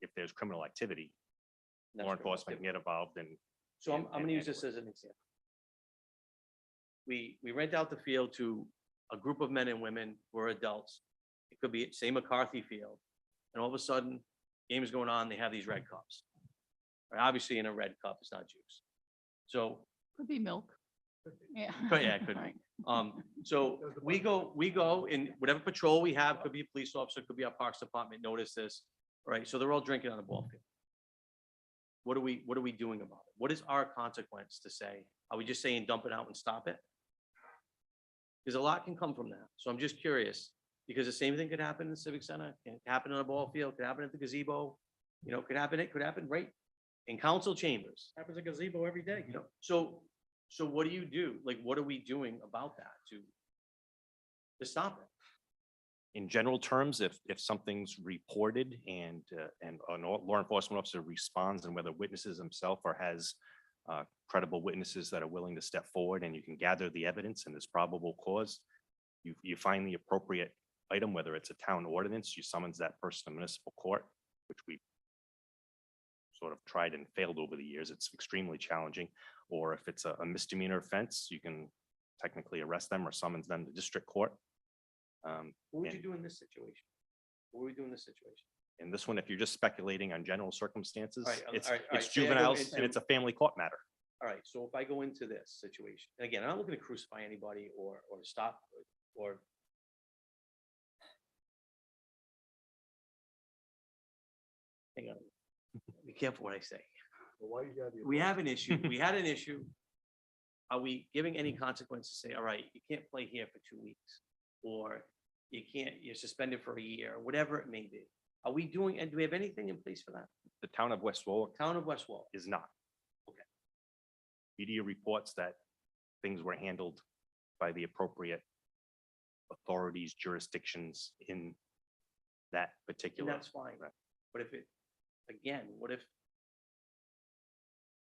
if there's criminal activity, That's law right. enforcement can get involved and So I'm and- gonna and use this as an example. We rent out the field to a group of men and women who are adults. It could be, say, McCarthy Field, and all of a sudden, game's going on, they have these red cups. Right, obviously, in a red cup, it's not juice. So, Could be milk. Yeah. yeah, it could be. Right. So we go in whatever patrol we have, could be a police officer, could be our Parks Department, notice this, right? So they're all drinking on the ball field. What are we doing about it? What is our consequence to say? Are we just saying dump it out and stop it? Because a lot can come from that. So I'm just curious, because the same thing could happen in the Civic Center, can happen on a ball field, could happen at the gazebo, could happen right in council chambers. Happens at gazebo every day. So what do you do? Like, what are we doing about that to stop it? in general terms, if something's reported and a law enforcement officer responds, and whether witnesses himself or has credible witnesses that are willing to step forward and you can gather the evidence and there's probable cause, you find the appropriate item, whether it's a town ordinance, you summons that person to municipal court, which we sort of tried and failed over the years. It's extremely challenging. Or if it's a misdemeanor offense, you can technically arrest them or summons them to district court. What would you And- do in this situation? What would we do in this situation? In this one, if you're just speculating on general circumstances, All right, it's all right, all it's right. Say I go juveniles and into- it's a family court matter. All right, so if I go into this situation, and again, I'm not looking to crucify anybody or stop or hang on. Be careful what I say. Well, why you gotta be a We lawyer? have an issue. We had an issue. Are we giving any consequences? Say, all right, you can't play here for 2 weeks, or you're suspended for a year, whatever it may be. Are we doing, and do we have anything in place for that? The town of West Warwick Town of West Wall. is not. Okay. Media reports that things were handled by the appropriate authorities, jurisdictions in that And particular. that's fine. But if it, again, what if?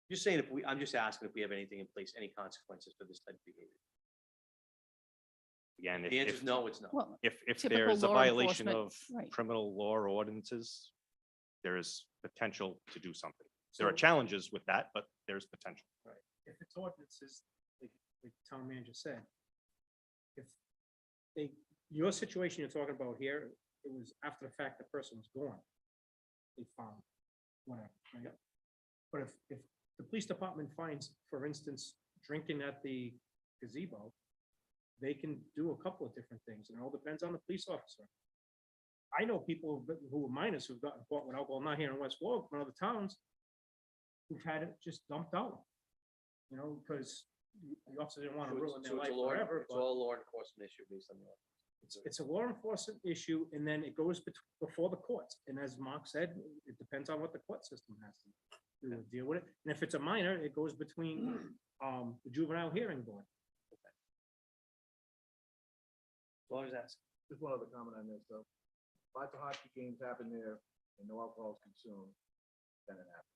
Just saying, I'm just asking if we have anything in place, any consequences for this type of behavior. Again, The answer is no, it's not. Well, if typical there's a law violation enforcement, of right. criminal law or ordinances, there is potential to do something. There are So- challenges with that, but there's potential. If it's ordinances, like the town manager said, if they, your situation you're talking about here, it was after the fact the person was gone. They found whatever, right? But if the police department finds, for instance, drinking at the gazebo, they can do a couple of different things, and it all depends on the police officer. I know people who were minors who've gotten caught with alcohol, not here in West Warwick, but other towns, who've had it just dumped out. You know, because the officer didn't want to ruin their life forever, It's but all law enforcement issue based on the law. it's a law enforcement issue, and then it goes before the courts. And as Mark said, it depends on what the court system has to do to deal with it. And if it's a minor, it goes between the juvenile hearing board. As long as that's. Just one other comment on this, though. Lots of hockey games happen there and no alcohol is consumed, then it happens.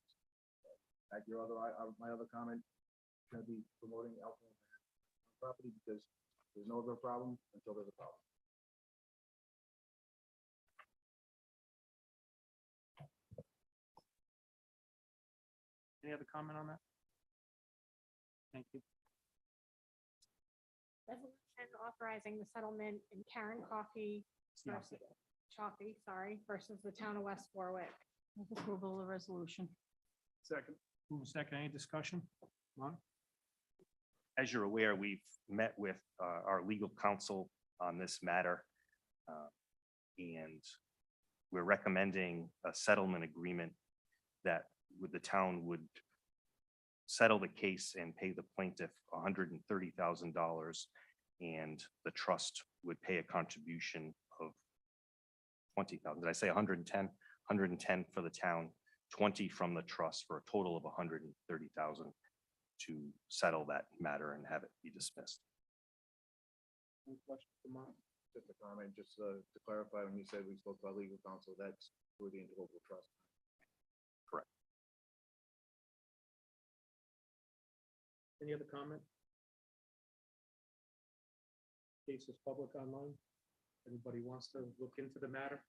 Like your other, my other comment, gonna be promoting alcohol on property because there's no other problem until there's a problem. Any other comment on that? Thank you. Resolution authorizing the settlement in Karen Coffee versus Chaffee, sorry, versus the town of West Warwick. Move approval of the resolution. Second. Move second, any discussion? Ron? As you're aware, we've met with our legal counsel on this matter. And we're recommending a settlement agreement that with the town would settle the case and pay the plaintiff $130,000. And the trust would pay a contribution of 20,000. Did I say 110? 110 for the town, 20 from the trust, for a total of 130,000 to settle that matter and have it be dismissed. Any questions for Mark? Just a comment, just to clarify, when you said we spoke about legal counsel, that's for the interlocal trust. Any other comment? Case is public online. Anybody wants to look into the matter?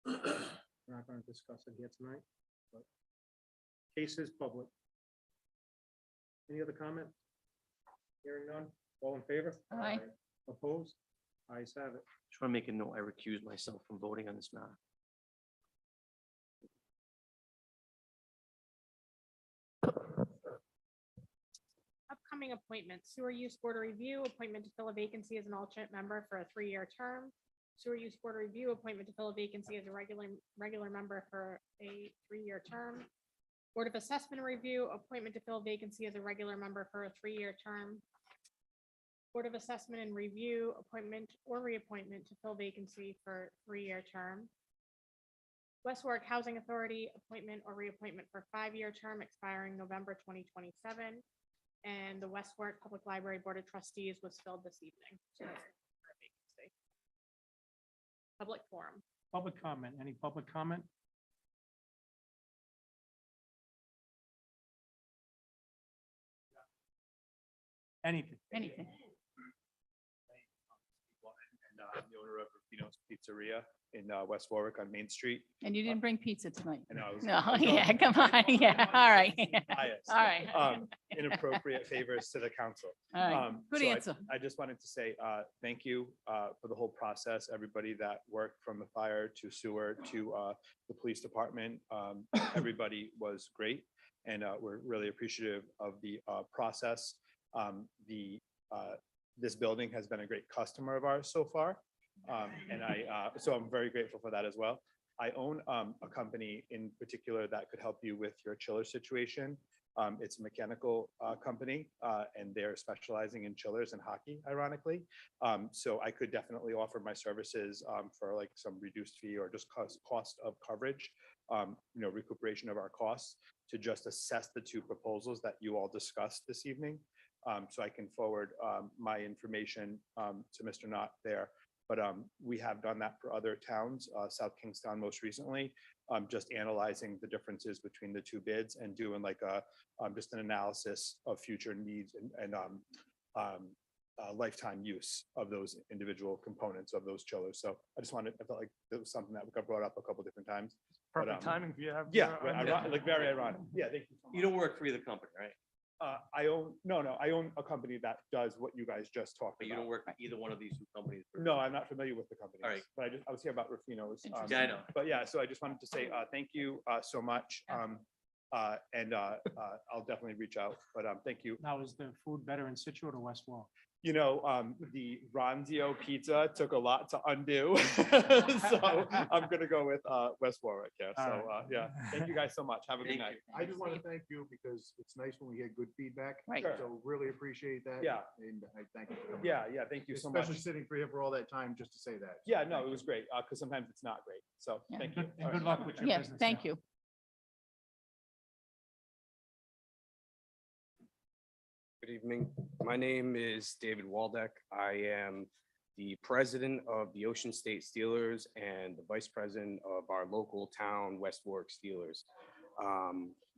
We're not going to discuss it here tonight, but case is public. Any other comment? Hearing none, all in favor? Aye. Opposed? Ayes have it. Just want to make a note, I recuse myself from voting on this matter. Upcoming appointments, sewer use board of review, appointment to fill a vacancy as an alternate member for a 3-year term. Sewer use board of review, appointment to fill a vacancy as a regular member for a 3-year term. Board of Assessment Review, appointment to fill a vacancy as a regular member for a 3-year term. Board of Assessment and Review, appointment or reappointment to fill vacancy for 3-year term. West Warwick Housing Authority, appointment or reappointment for 5-year term expiring November 2027. And the West Warwick Public Library Board of Trustees was filled this evening. So that's a vacancy. Public forum. Public comment, any public comment? Anything? Anything. And I'm the owner of Rufino's Pizzeria in West Warwick on Main Street. And you didn't bring pizza tonight. And I was. No, I was yeah, going- come on, yeah, all right. Biased. All right. Inappropriate favors to the council. All right, good So answer. I just wanted to say, thank you for the whole process, everybody that worked from the fire to sewer to the police department. Everybody was great, and we're really appreciative of the process. This building has been a great customer of ours so far. And so I'm very grateful for that as well. I own a company in particular that could help you with your chiller situation. It's a mechanical company, and they're specializing in chillers and hockey, ironically. So I could definitely offer my services for like some reduced fee or just cost of coverage, recuperation of our costs to just assess the two proposals that you all discussed this evening. So I can forward my information to Mr. Knott there. But we have done that for other towns, South Kingstown most recently, just analyzing the differences between the two bids and doing like just an analysis of future needs and lifetime use of those individual components of those chillers. So I felt like it was something that got brought up a couple different times. But, Perfect timing if you have. Yeah, like very ironic. Yeah, thank you so much. You don't work for either company, right? I own a company that does what you guys just talked But you about. don't work for either one of these two companies? No, I'm not familiar with the company. All right. But I was here about Rufino's. Yeah, I know. But yeah, so I just wanted to say, thank you so much. And I'll definitely reach out, but thank you. Now, is the food better in Situate or West Warwick? The Ronzio pizza took a lot to undo. So I'm gonna go with West Warwick. Yeah, so yeah, thank you guys so much. Have a good Thank night. I just want to thank you because it's nice when we get good feedback. Right. Sure. So really appreciate that. Yeah. And I thank you. for coming. Yeah, thank you so much. Especially sitting for here for all that time just to say that. Yeah, no, it was great, because sometimes it's not great. So Yeah. thank you. And All good right. luck with your Yeah, business. thank now. you. Good evening. My name is David Waldeck. I am the president of the Ocean State Steelers and the vice president of our local town, West Warwick Steelers.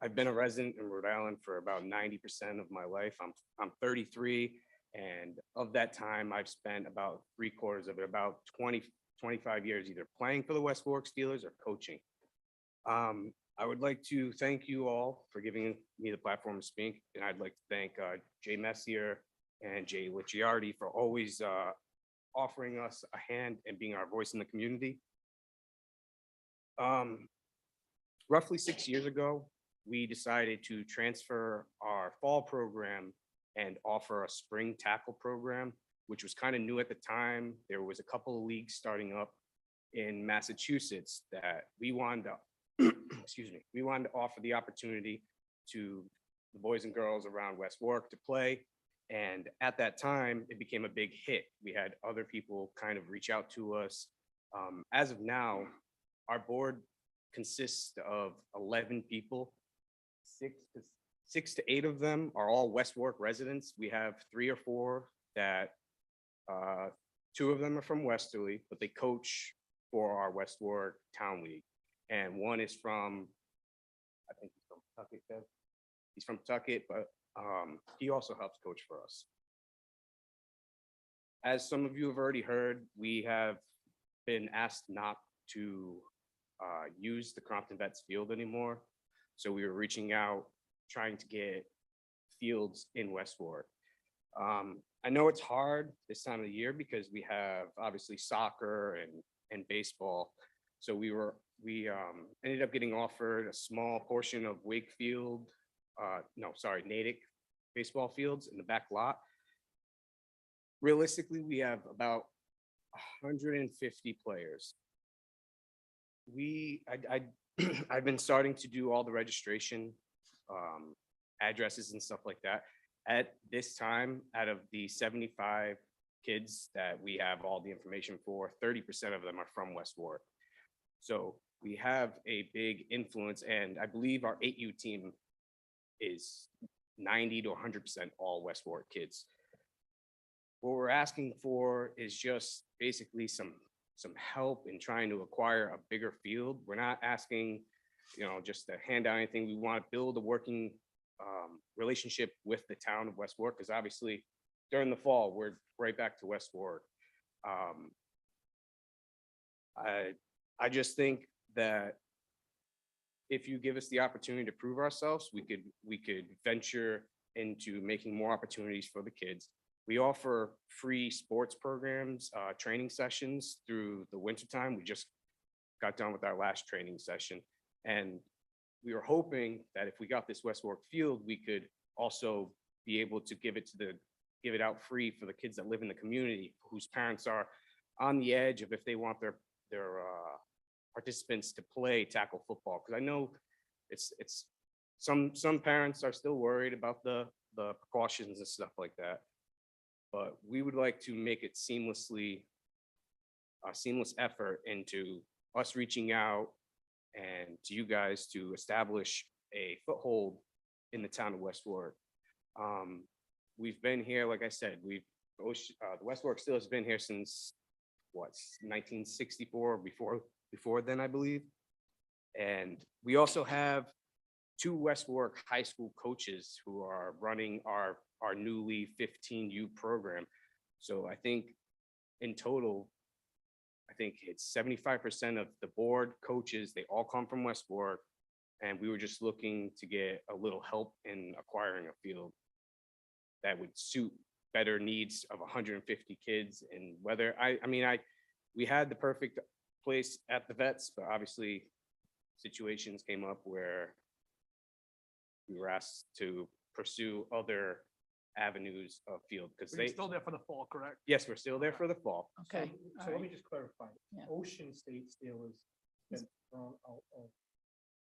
I've been a resident in Rhode Island for about 90% of my life. I'm 33, and of that time, I've spent about 3/4 of it, about 25 years either playing for the West Warwick Steelers or coaching. I would like to thank you all for giving me the platform to speak, and I'd like to thank Jay Messier and Jay Licciardi for always offering us a hand and being our voice in the community. Roughly 6 years ago, we decided to transfer our fall program and offer a spring tackle program, which was kind of new at the time. There was a couple of leagues starting up in Massachusetts that we wanted to excuse me, we wanted to offer the opportunity to the boys and girls around West Warwick to play. And at that time, it became a big hit. We had other people kind of reach out to us. As of now, our board consists of 11 people. Six to eight of them are all West Warwick residents. We have 3 or 4 that 2 of them are from Westerly, but they coach for our West Warwick Town League. And one is from, I think he's from Tucket. He's from Tucket, but he also helps coach for us. As some of you have already heard, we have been asked not to use the Crompton Vets field anymore. So we were reaching out, trying to get fields in West Warwick. I know it's hard this time of the year because we have obviously soccer and baseball. So we ended up getting offered a small portion of Wakefield, Natick baseball fields in the back lot. Realistically, we have about 150 players. I've been starting to do all the registration, addresses and stuff like that. At this time, out of the 75 kids that we have all the information for, 30% of them are from West Warwick. So we have a big influence, and I believe our 8U team is 90 to 100% all West Warwick kids. What we're asking for is just basically some help in trying to acquire a bigger field. We're not asking, just to hand out anything. We want to build a working relationship with the town of West Warwick, because obviously during the fall, we're right back to West Warwick. I just think that if you give us the opportunity to prove ourselves, we could venture into making more opportunities for the kids. We offer free sports programs, training sessions through the wintertime. We just got done with our last training session. And we were hoping that if we got this West Warwick field, we could also be able to give it out free for the kids that live in the community, whose parents are on the edge of if they want their participants to play tackle football, because I know it's, some parents are still worried about the precautions and stuff like that. But we would like to make it seamlessly, a seamless effort into us reaching out and to you guys to establish a foothold in the town of West Warwick. We've been here, like I said, the West Warwick Steelers has been here since, what, 1964, before then, I believe. And we also have 2 West Warwick High School coaches who are running our newly 15U program. So I think in total, I think it's 75% of the board coaches, they all come from West Warwick. And we were just looking to get a little help in acquiring a field that would suit better needs of 150 kids. And whether, we had the perfect place at the vets, but obviously situations came up where we were asked to pursue other avenues of field, because But you're they, still there for the fall, correct? yes, we're still there for the fall. Okay. So all let me right. just clarify. Yeah. Ocean State Steelers been thrown out of,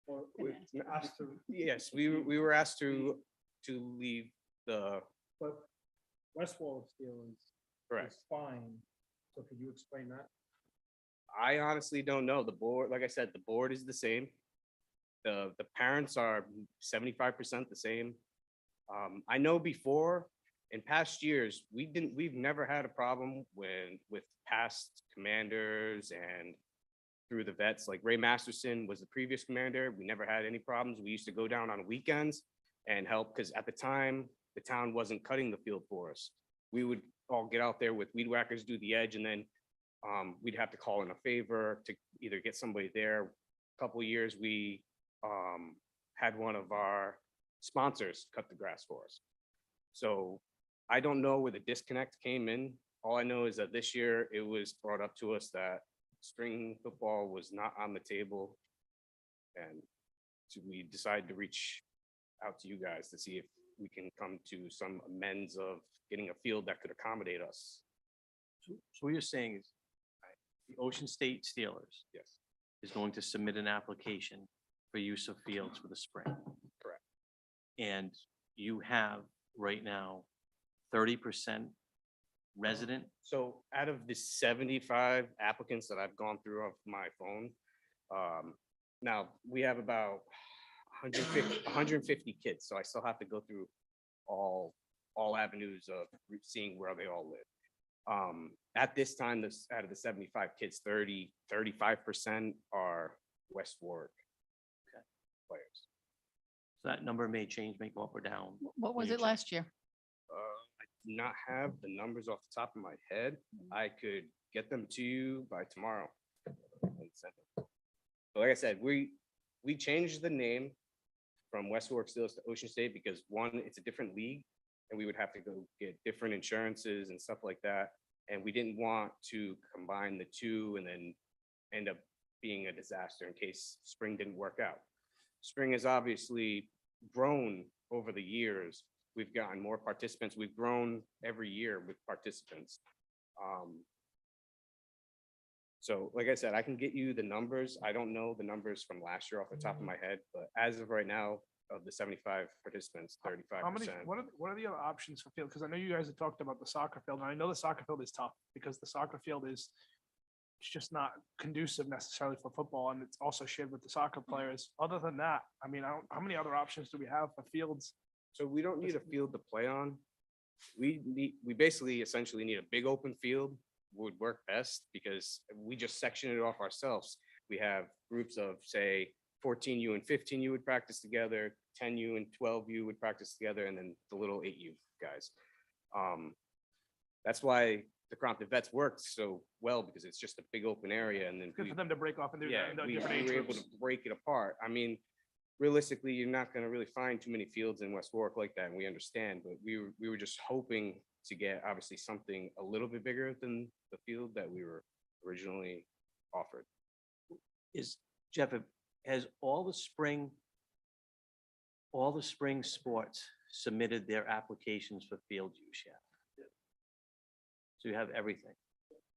or Been asked to, Yes, we were asked to leave the, but West Warwick Steelers correct. is fine. So could you explain that? I honestly don't know. The board, like I said, the board is the same. The parents are 75% the same. I know before, in past years, we've never had a problem with past commanders and through the vets. Like Ray Masterson was the previous commander. We never had any problems. We used to go down on weekends and help, because at the time, the town wasn't cutting the field for us. We would all get out there with weed whackers, do the edge, and then we'd have to call in a favor to either get somebody there. A couple of years, we had one of our sponsors cut the grass for us. So I don't know where the disconnect came in. All I know is that this year it was brought up to us that spring football was not on the table. And so we decided to reach out to you guys to see if we can come to some amends of getting a field that could accommodate us. So what you're saying is the Ocean State Steelers Yes, is going to submit an application for use of fields for the spring. correct. And you have right now 30% resident. So out of the 75 applicants that I've gone through off my phone, now we have about 150 kids. So I still have to go through all avenues of seeing where they all live. At this time, out of the 75 kids, 35% are West Warwick players. So that number may change, may go up or down. What was when you it check. last year? I do not have the numbers off the top of my head. I could get them to you by tomorrow. And send them. But like I said, we changed the name from West Warwick Steelers to Ocean State because one, it's a different league and we would have to go get different insurances and stuff like that. And we didn't want to combine the two and then end up being a disaster in case spring didn't work out. Spring has obviously grown over the years. We've gotten more participants. We've grown every year with participants. So like I said, I can get you the numbers. I don't know the numbers from last year off the top of my head, but as of right now, of the 75 participants, 35%. How many, what are the other options for field? Because I know you guys have talked about the soccer field, and I know the soccer field is tough because the soccer field is, it's just not conducive necessarily for football, and it's also shared with the soccer players. Other than that, I mean, how many other options do we have for fields? So we don't need a field to play on. We basically essentially need a big open field would work best because we just section it off ourselves. We have groups of say 14U and 15U would practice together, 10U and 12U would practice together, and then the little 8U guys. That's why the Crompton Vets worked so well because it's just a big open area, and then Good for them to break off and do yeah, that. we Different age were able groups. to break it apart. I mean, realistically, you're not going to really find too many fields in West Warwick like that, and we understand. But we were just hoping to get obviously something a little bit bigger than the field that we were originally offered. Is, Jeff, has all the spring sports submitted their applications for field use yet? So you have everything.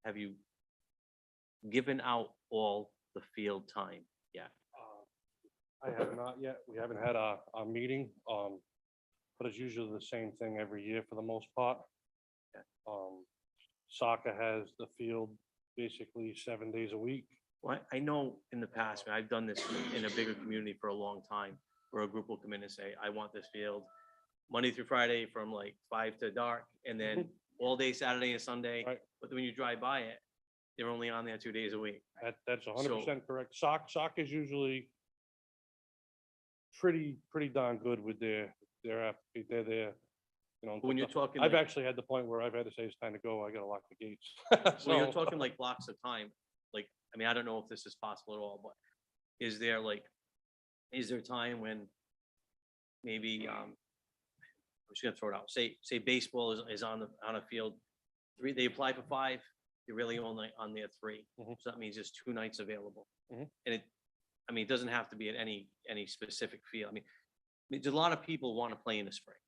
Have you given out all the field time yet? I have not yet. We haven't had a meeting, but it's usually the same thing every year for the most part. Soccer has the field basically 7 days a week. Well, I know in the past, and I've done this in a bigger community for a long time, where a group will come in and say, I want this field Monday through Friday from like 5 to dark, and then all day Saturday and Sunday. Right. But when you drive by it, they're only on there 2 days a week. That's 100% correct. Soccer is usually pretty darn good with they're there, you know. When you're talking, I've like, actually had the point where I've had to say it's time to go. I gotta lock the gates. when you're So, talking like blocks of time, like, I mean, I don't know if this is possible at all, but is there time when maybe, I'm just gonna throw it out, say baseball is on a field, they apply for 5, you're really only on there 3. Mhm. So that means there's 2 nights available. Mhm. And it doesn't have to be at any specific field. I mean, there's a lot of people want to play in the spring.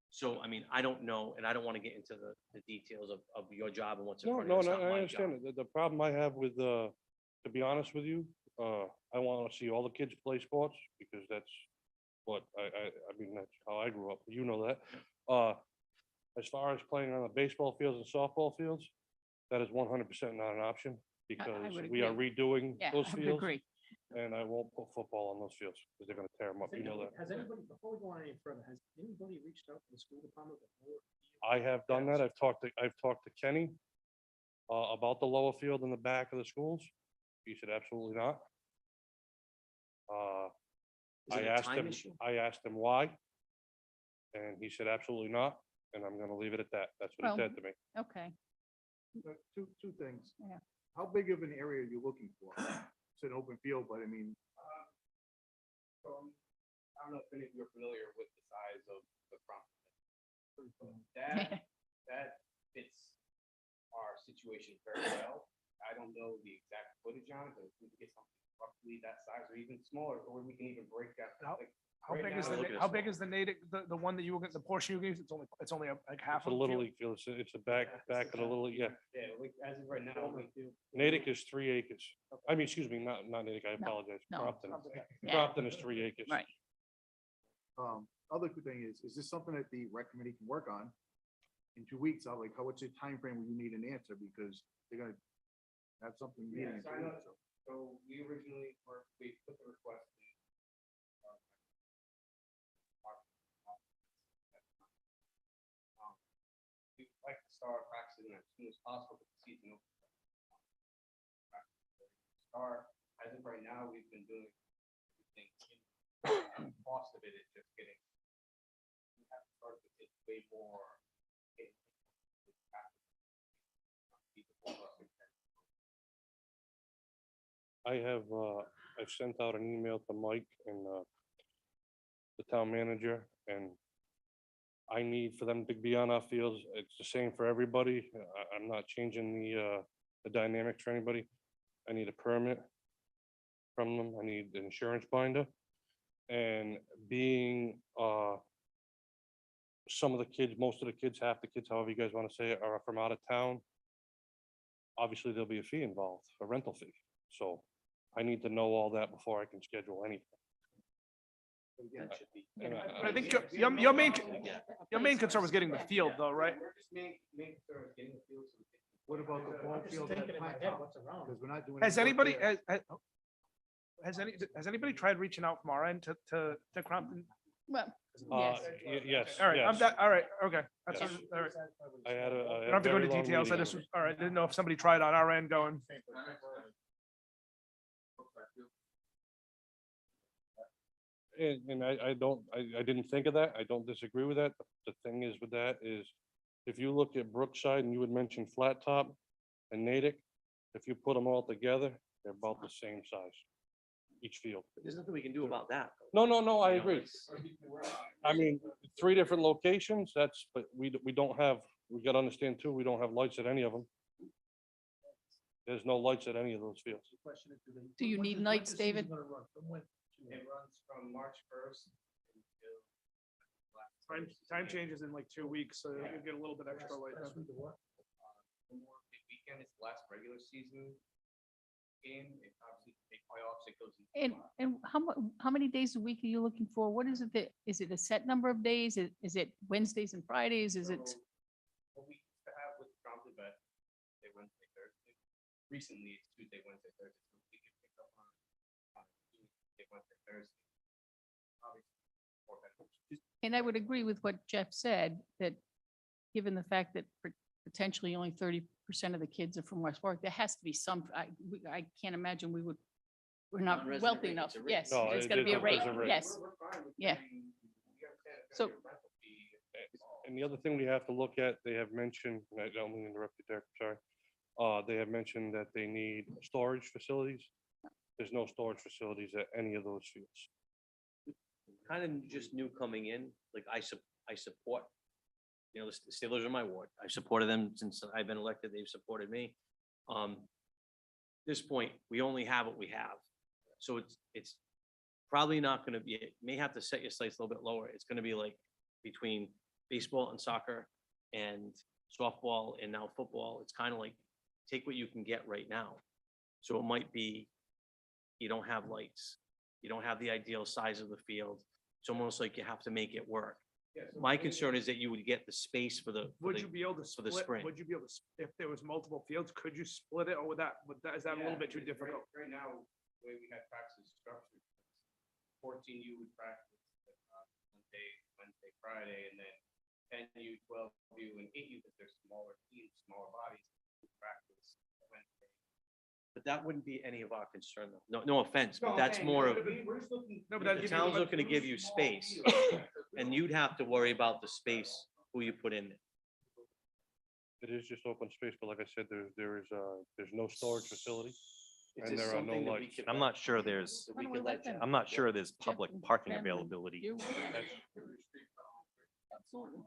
So, I mean, I don't know, and I don't want to get into the details of your job and what's in no, front no, of you. no, It's not I my understand job. it. The problem I have with, to be honest with you, I want to see all the kids play sports because that's what I mean, that's how I grew up. You know that. As far as playing on the baseball fields and softball fields, that is 100% not an option because would we are redoing Yeah, those I would fields. agree. And I won't put football on those fields because they're gonna tear them up, you know that. Has anybody, before we go on any further, has anybody reached out to the school department? I have done that. I've talked to Kenny about the lower field in the back of the schools. He said absolutely not. Is it a time issue? I asked him why. And he said absolutely not, and I'm gonna leave it at that. That's what he Well, said to me. Okay. Two things. Yeah. How big of an area are you looking for? It's an open field, but I mean, I don't know if any of you are familiar with the size of the front. That fits our situation very well. I don't know the exact footage on it, but if we can get something roughly that size or even smaller, or we can even break that. like, How right big now, is we're looking at how big is the Natick, the one that you were, the portion you gave, it's only like half It's a of the little field? league field. It's a back of the little, yeah. Yeah, like as of right now, Natick is 3 acres. I mean, excuse me, not Natick, I No, apologize. no. Crofton. Yeah. Crofton is 3 acres. Right. other good thing is this something that the rec committee can work on? In 2 weeks, what's your timeframe when you need an answer, because they're gonna have something meeting. in 2 weeks, so. so we originally we put the request in. We'd like to start practicing as soon as possible with the season. Start, as of right now, we've been doing everything. Cost of it is just getting. We have to start with it way more. I have, I've sent out an email to Mike and the town manager, and I need for them to be on our fields. It's the same for everybody. I'm not changing the dynamics for anybody. I need a permit from them. I need the insurance binder. And being, some of the kids, most of the kids, half the kids, however you guys want to say it, are from out of town. Obviously, there'll be a fee involved, a rental fee. So I need to know all that before I can schedule anything. That should be. And But I think your main concern was getting the field though, right? We're just making sure it's getting the field. so we can- What about the ball field at Thinking in my Pine head, Top? what's around? Because we're not doing. Has any work anybody, there. has anybody tried reaching out from our end to Crompton? Well, Uh, yes. yes, All right, yes. all right, okay. That's, Yes. all right. I had a. I don't have to go into details. I just, all right, didn't know if somebody tried on our end going. And I didn't think of that. I don't disagree with that. The thing is with that is, if you look at Brookside and you would mention Flat Top and Natick, if you put them all together, they're about the same size, each field. There's nothing we can do about that. No, I You know, agree. it's- I mean, 3 different locations, but we don't have, we gotta understand too, we don't have lights at any of them. There's no lights at any of those fields. Do you need nights, David? It runs from March 1st. Time changes in like 2 weeks, so you get a little bit extra light. Memorial Day weekend is the last regular season. game, it obviously make playoffs, it goes. And how many days a week are you looking for? What is it that, is it a set number of days? Is it Wednesdays and Fridays? Is it? So, what we used to have with prompted bet, Tuesday, Wednesday, Thursday. Recently, it's Tuesday, Wednesday, Thursday. So we can pick up on Tuesday, Wednesday, Thursday. Obviously, more benefits. And I would agree with what Jeff said, that given the fact that potentially only 30% of the kids are from West Warwick, there has to be some, I can't imagine we're not Non-resident wealthy rate, enough. it's a rate. Yes, No, there's it got to is be a a- rate. there's a rate. Yes. We're fine with Yeah. paying- we understand it's So- gonna be a rental fee if it's all- And the other thing we have to look at, they have mentioned, and I don't mean to interrupt you, Derek, sorry. They have mentioned that they need storage facilities. There's no storage facilities at any of those fields. Kind of just new coming in, like I support, you know, the Steelers are my ward. I've supported them since I've been elected. They've supported me. This point, we only have what we have. So it's probably not gonna be, it may have to set your sights a little bit lower. It's gonna be like between baseball and soccer and softball and now football. It's kind of like, take what you can get right now. So it might be, you don't have lights, you don't have the ideal size of the field. It's almost like you have to make it work. Yeah, so My maybe- concern is that you would get the space for the. for Would the- you be able to for the split, spring. would you be able to, if there was multiple fields, could you split it, or is that a little Yeah, bit too right- difficult? Right now, the way we had practices structured, 14U would practice Wednesday, Friday, and then 10U, 12U, and 8U, because they're smaller teams, smaller bodies, would practice Wednesday. But that wouldn't be any of our concern, though. No offense, but that's more of, We're just looking. No, but that'd the give you- town's but- looking to give you space, and you'd have to worry about the space, who you put in. It is just open space, but like I said, there's no storage facility. Is And this there are no something that we lights. could I'm let- not sure there's, that Why we don't we could let let them- Jeff- I'm not sure there's Jeff public and parking family availability. do that. Absolutely.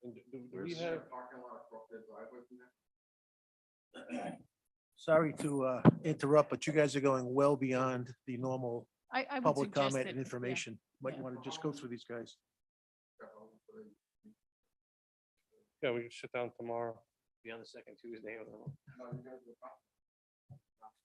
And do we have, Parking lot across the driveway from there? Sorry to interrupt, but you guys are going well beyond the normal I would public suggest comment that, and yeah. information. Might yeah. want to just go through these guys. yeah, we can sit down tomorrow. Be on the second Tuesday of the month.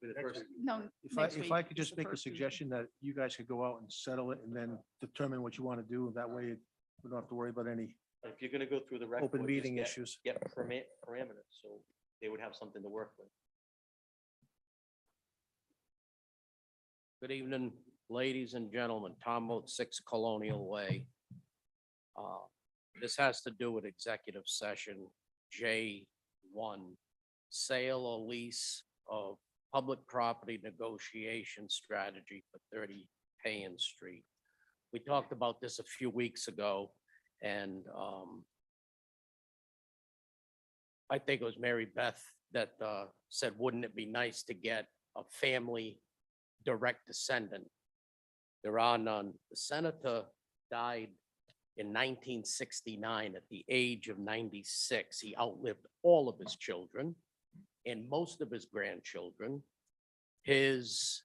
Be the first- No, next If week. I could It's just the make a first Tuesday. suggestion that you guys could go out and settle it and then determine what you want to do. That way we don't have to worry about any If you're gonna go through the rec. open board, just meeting get- issues. Get permit parameters, so they would have something to work with. Good evening, ladies and gentlemen. Tom Oates, 6 Colonial Way. This has to do with executive session J1, sale or lease of public property negotiation strategy for 30 Payne Street. We talked about this a few weeks ago, and I think it was Mary Beth that said, wouldn't it be nice to get a family direct descendant? There are none. The senator died in 1969 at the age of 96. He outlived all of his children and most of his grandchildren. His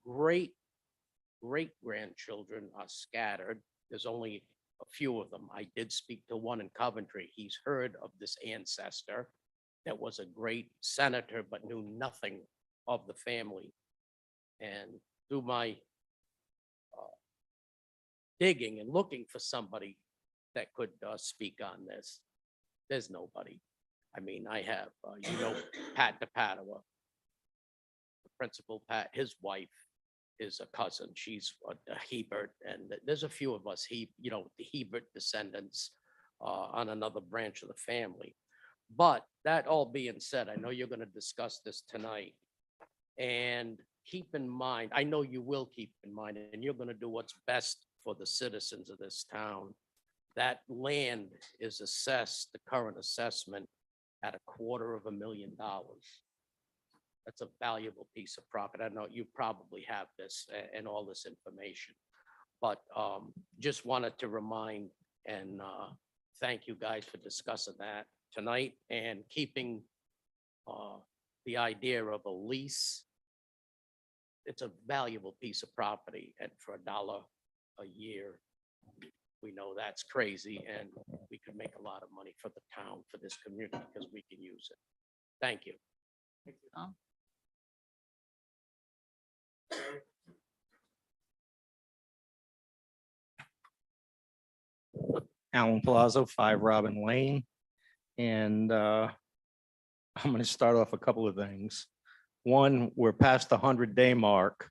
great-grandchildren are scattered. There's only a few of them. I did speak to one in Coventry. He's heard of this ancestor that was a great senator, but knew nothing of the family. And through my digging and looking for somebody that could speak on this, there's nobody. I mean, I have, Pat DePadua, the principal Pat, his wife is a cousin. She's a Hebert, and there's a few of us, the Hebert descendants on another branch of the family. But that all being said, I know you're going to discuss this tonight. And keep in mind, I know you will keep in mind, and you're going to do what's best for the citizens of this town. That land is assessed, the current assessment, at $250,000. That's a valuable piece of property. I know you probably have this and all this information. But just wanted to remind and thank you guys for discussing that tonight and keeping the idea of a lease. It's a valuable piece of property, and for $1 a year, we know that's crazy, and we could make a lot of money for the town, for this community, because we can use it. Thank you. Alan Palazzo, 5 Robin Lane. And I'm going to start off a couple of things. One, we're past the 100-day mark.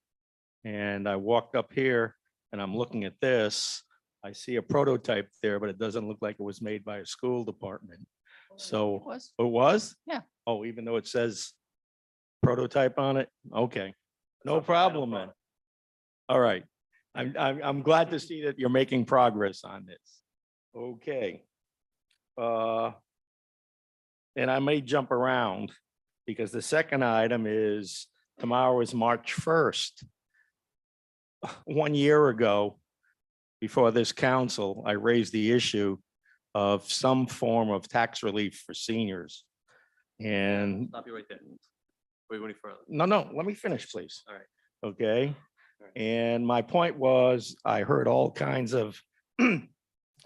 And I walked up here and I'm looking at this. I see a prototype there, but it doesn't look like it was made by a school department. So It was. it was? Yeah. Oh, even though it says prototype on it? Okay, no problem then. All right. I'm glad to see that you're making progress on this. Okay. And I may jump around because the second item is tomorrow is March 1st. 1 year ago, before this council, I raised the issue of some form of tax relief for seniors. And Stop you right there. Before you go any further. no, let me finish, please. All right. Okay? Right. And my point was, I heard all kinds of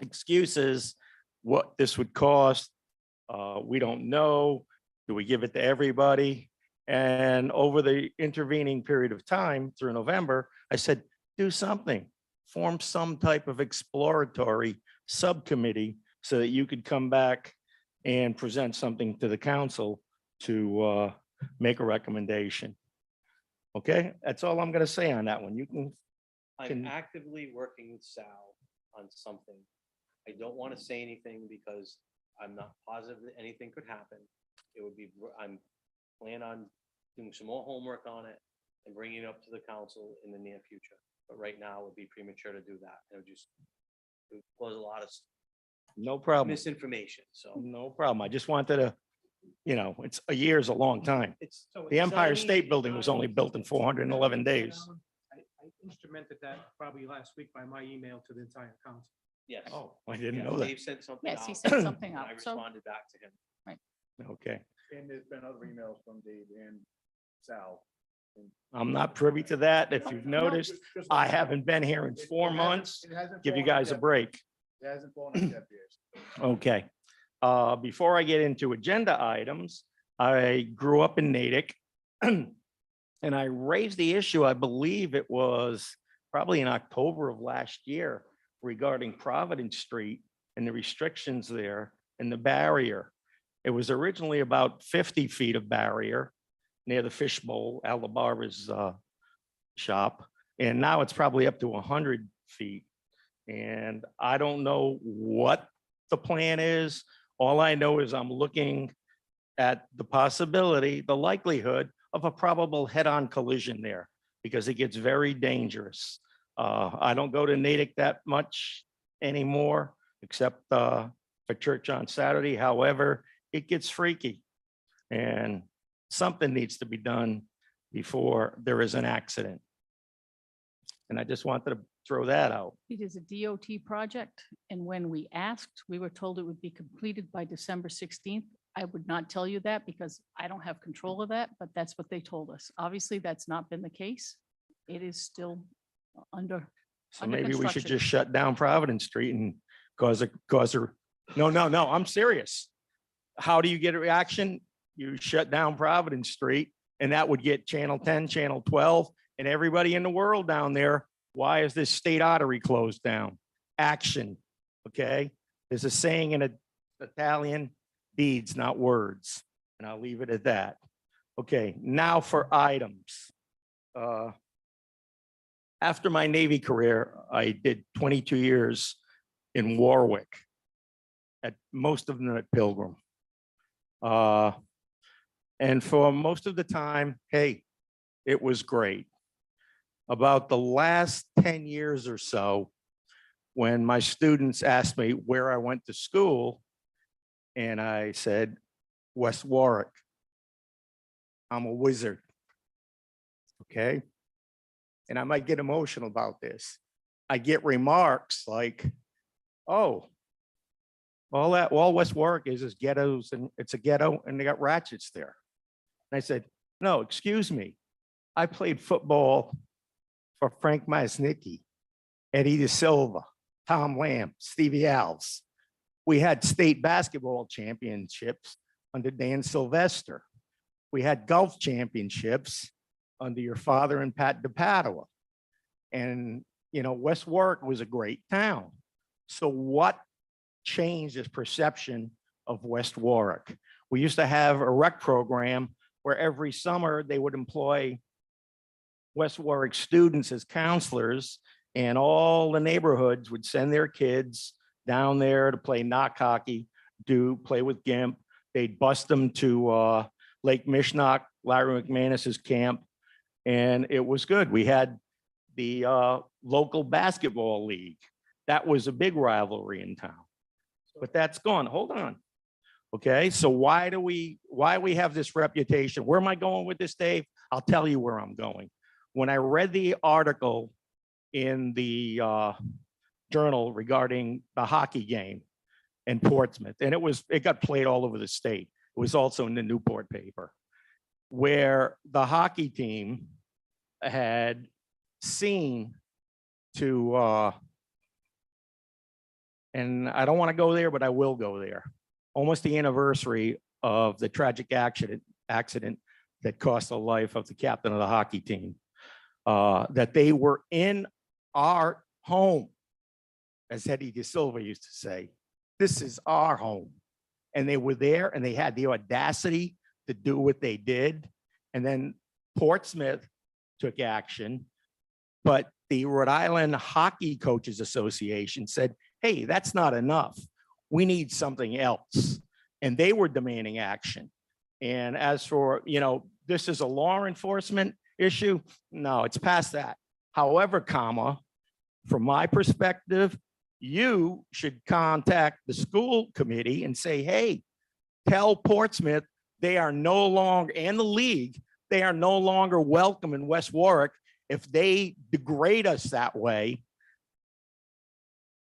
excuses, what this would cost. We don't know. Do we give it to everybody? And over the intervening period of time through November, I said, do something. Form some type of exploratory subcommittee so that you could come back and present something to the council to make a recommendation. Okay, that's all I'm gonna say on that one. You can, I'm Can- actively working with Sal on something. I don't want to say anything because I'm not positive that anything could happen. It would be, I'm planning on doing some more homework on it and bringing it up to the council in the near future. But right now it would be premature to do that. It would just it would cause a lot of no problem, misinformation, so. no problem. I just wanted to, it's a year is a long time. It's The Empire State Building was only built in 411 days. I instrumented that probably last week by my email to the entire council. Yes. Oh, I didn't Yes, know that. Dave sent something out. Yes, he sent something and out. I So responded back to him. Okay, And there's been other emails from Dave and Sal. I'm not privy to that. If you've noticed, I haven't been here in 4 months. Give you guys a break. It hasn't fallen on deaf ears. Okay. Before I get into agenda items, I grew up in Natick. And I raised the issue, I believe it was probably in October of last year regarding Providence Street and the restrictions there and the barrier. It was originally about 50 feet of barrier near the fishbowl, Al Barbara's shop. And now it's probably up to 100 feet. And I don't know what the plan is. All I know is I'm looking at the possibility, the likelihood of a probable head-on collision there because it gets very dangerous. I don't go to Natick that much anymore, except for church on Saturday. However, it gets freaky and something needs to be done before there is an accident. And I just wanted to throw that out. it is a DOT project. And when we asked, we were told it would be completed by December 16th. I would not tell you that because I don't have control of that, but that's what they told us. Obviously, that's not been the case. It is still under, So Under maybe we should construction. just shut down Providence Street and cause a, no, I'm serious. How do you get a reaction? You shut down Providence Street and that would get Channel 10, Channel 12, and everybody in the world down there. Why is this state artery closed down? Action, okay? There's a saying in Italian, deeds, not words. And I'll leave it at that. Okay, now for items. After my Navy career, I did 22 years in Warwick, at most of them at Pilgrim. And for most of the time, hey, it was great. About the last 10 years or so, when my students asked me where I went to school, and I said, West Warwick. I'm a wizard. Okay? And I might get emotional about this. I get remarks like, oh, all West Warwick is ghettos and it's a ghetto and they got ratchets there. And I said, no, excuse me. I played football for Frank Masnicki, Eddie De Silva, Tom Lamb, Stevie Alves. We had state basketball championships under Dan Sylvester. we had golf championships under your father and Pat DePadua. And, you know, West Warwick was a great town. So what changed this perception of West Warwick? We used to have a rec program where every summer they would employ West Warwick students as counselors, and all the neighborhoods would send their kids down there to play knock hockey, play with GIMP. They'd bust them to Lake Mishnock, Larry McManus's camp, and it was good. We had the local basketball league. That was a big rivalry in town, but that's gone. Hold on. Okay, so why we have this reputation? Where am I going with this, Dave? I'll tell you where I'm going. When I read the article in the journal regarding the hockey game in Portsmouth, and it got played all over the state. It was also in the Newport paper, where the hockey team had seen to, and I don't want to go there, but I will go there. Almost the anniversary of the tragic accident that cost the life of the captain of the hockey team, that they were in our home, as Eddie De Silva used to say. This is our home. And they were there and they had the audacity to do what they did. And then Portsmouth took action, but the Rhode Island Hockey Coaches Association said, hey, that's not enough. We need something else. And they were demanding action. And as for, you know, this is a law enforcement issue. No, it's past that. However, from my perspective, you should contact the school committee and say, hey, tell Portsmouth they are no longer, and the league, they are no longer welcome in West Warwick. If they degrade us that way,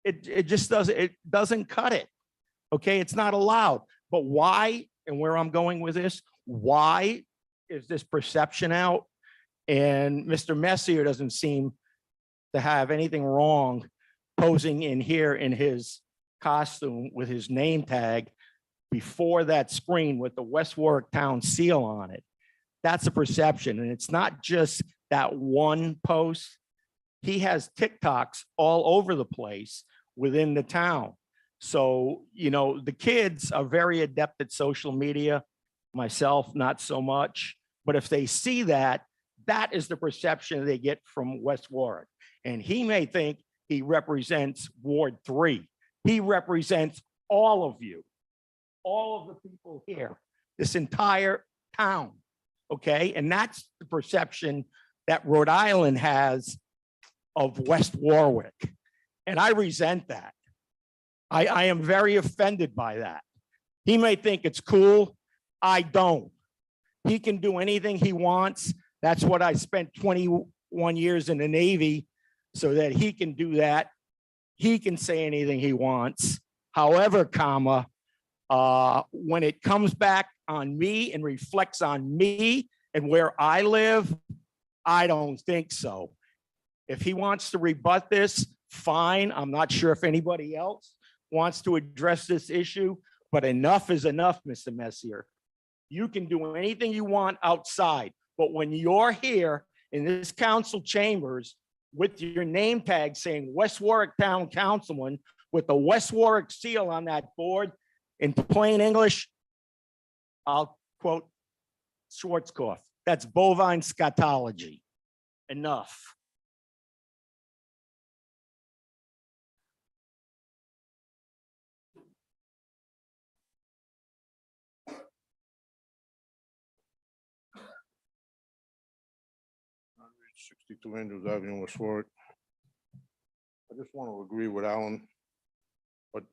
it just doesn't cut it. Okay, it's not allowed. But why, and where I'm going with this, why is this perception out? And Mr. Messier doesn't seem to have anything wrong posing in here in his costume with his name tag before that screen with the West Warwick Town seal on it. That's a perception. And it's not just that one post. He has TikToks all over the place within the town. So, you know, the kids are very adept at social media. Myself, not so much. But if they see that, that is the perception they get from West Warwick. And he may think he represents Ward 3. He represents all of you, all of the people here, this entire town. Okay, and that's the perception that Rhode Island has of West Warwick. And I resent that. I am very offended by that. He may think it's cool. I don't. He can do anything he wants. That's what I spent 21 years in the Navy, so that he can do that. He can say anything he wants. However, when it comes back on me and reflects on me and where I live, I don't think so. If he wants to rebut this, fine. I'm not sure if anybody else wants to address this issue, but enough is enough, Mr. Messier. You can do anything you want outside, but when you're here in this council chambers with your name tag saying West Warwick Town Councilman with the West Warwick seal on that board, in plain English, I'll quote Schwarzkopf. That's bovine scatology. Enough. '62 Andrews Avenue, West Warwick. I just want to agree with Alan, but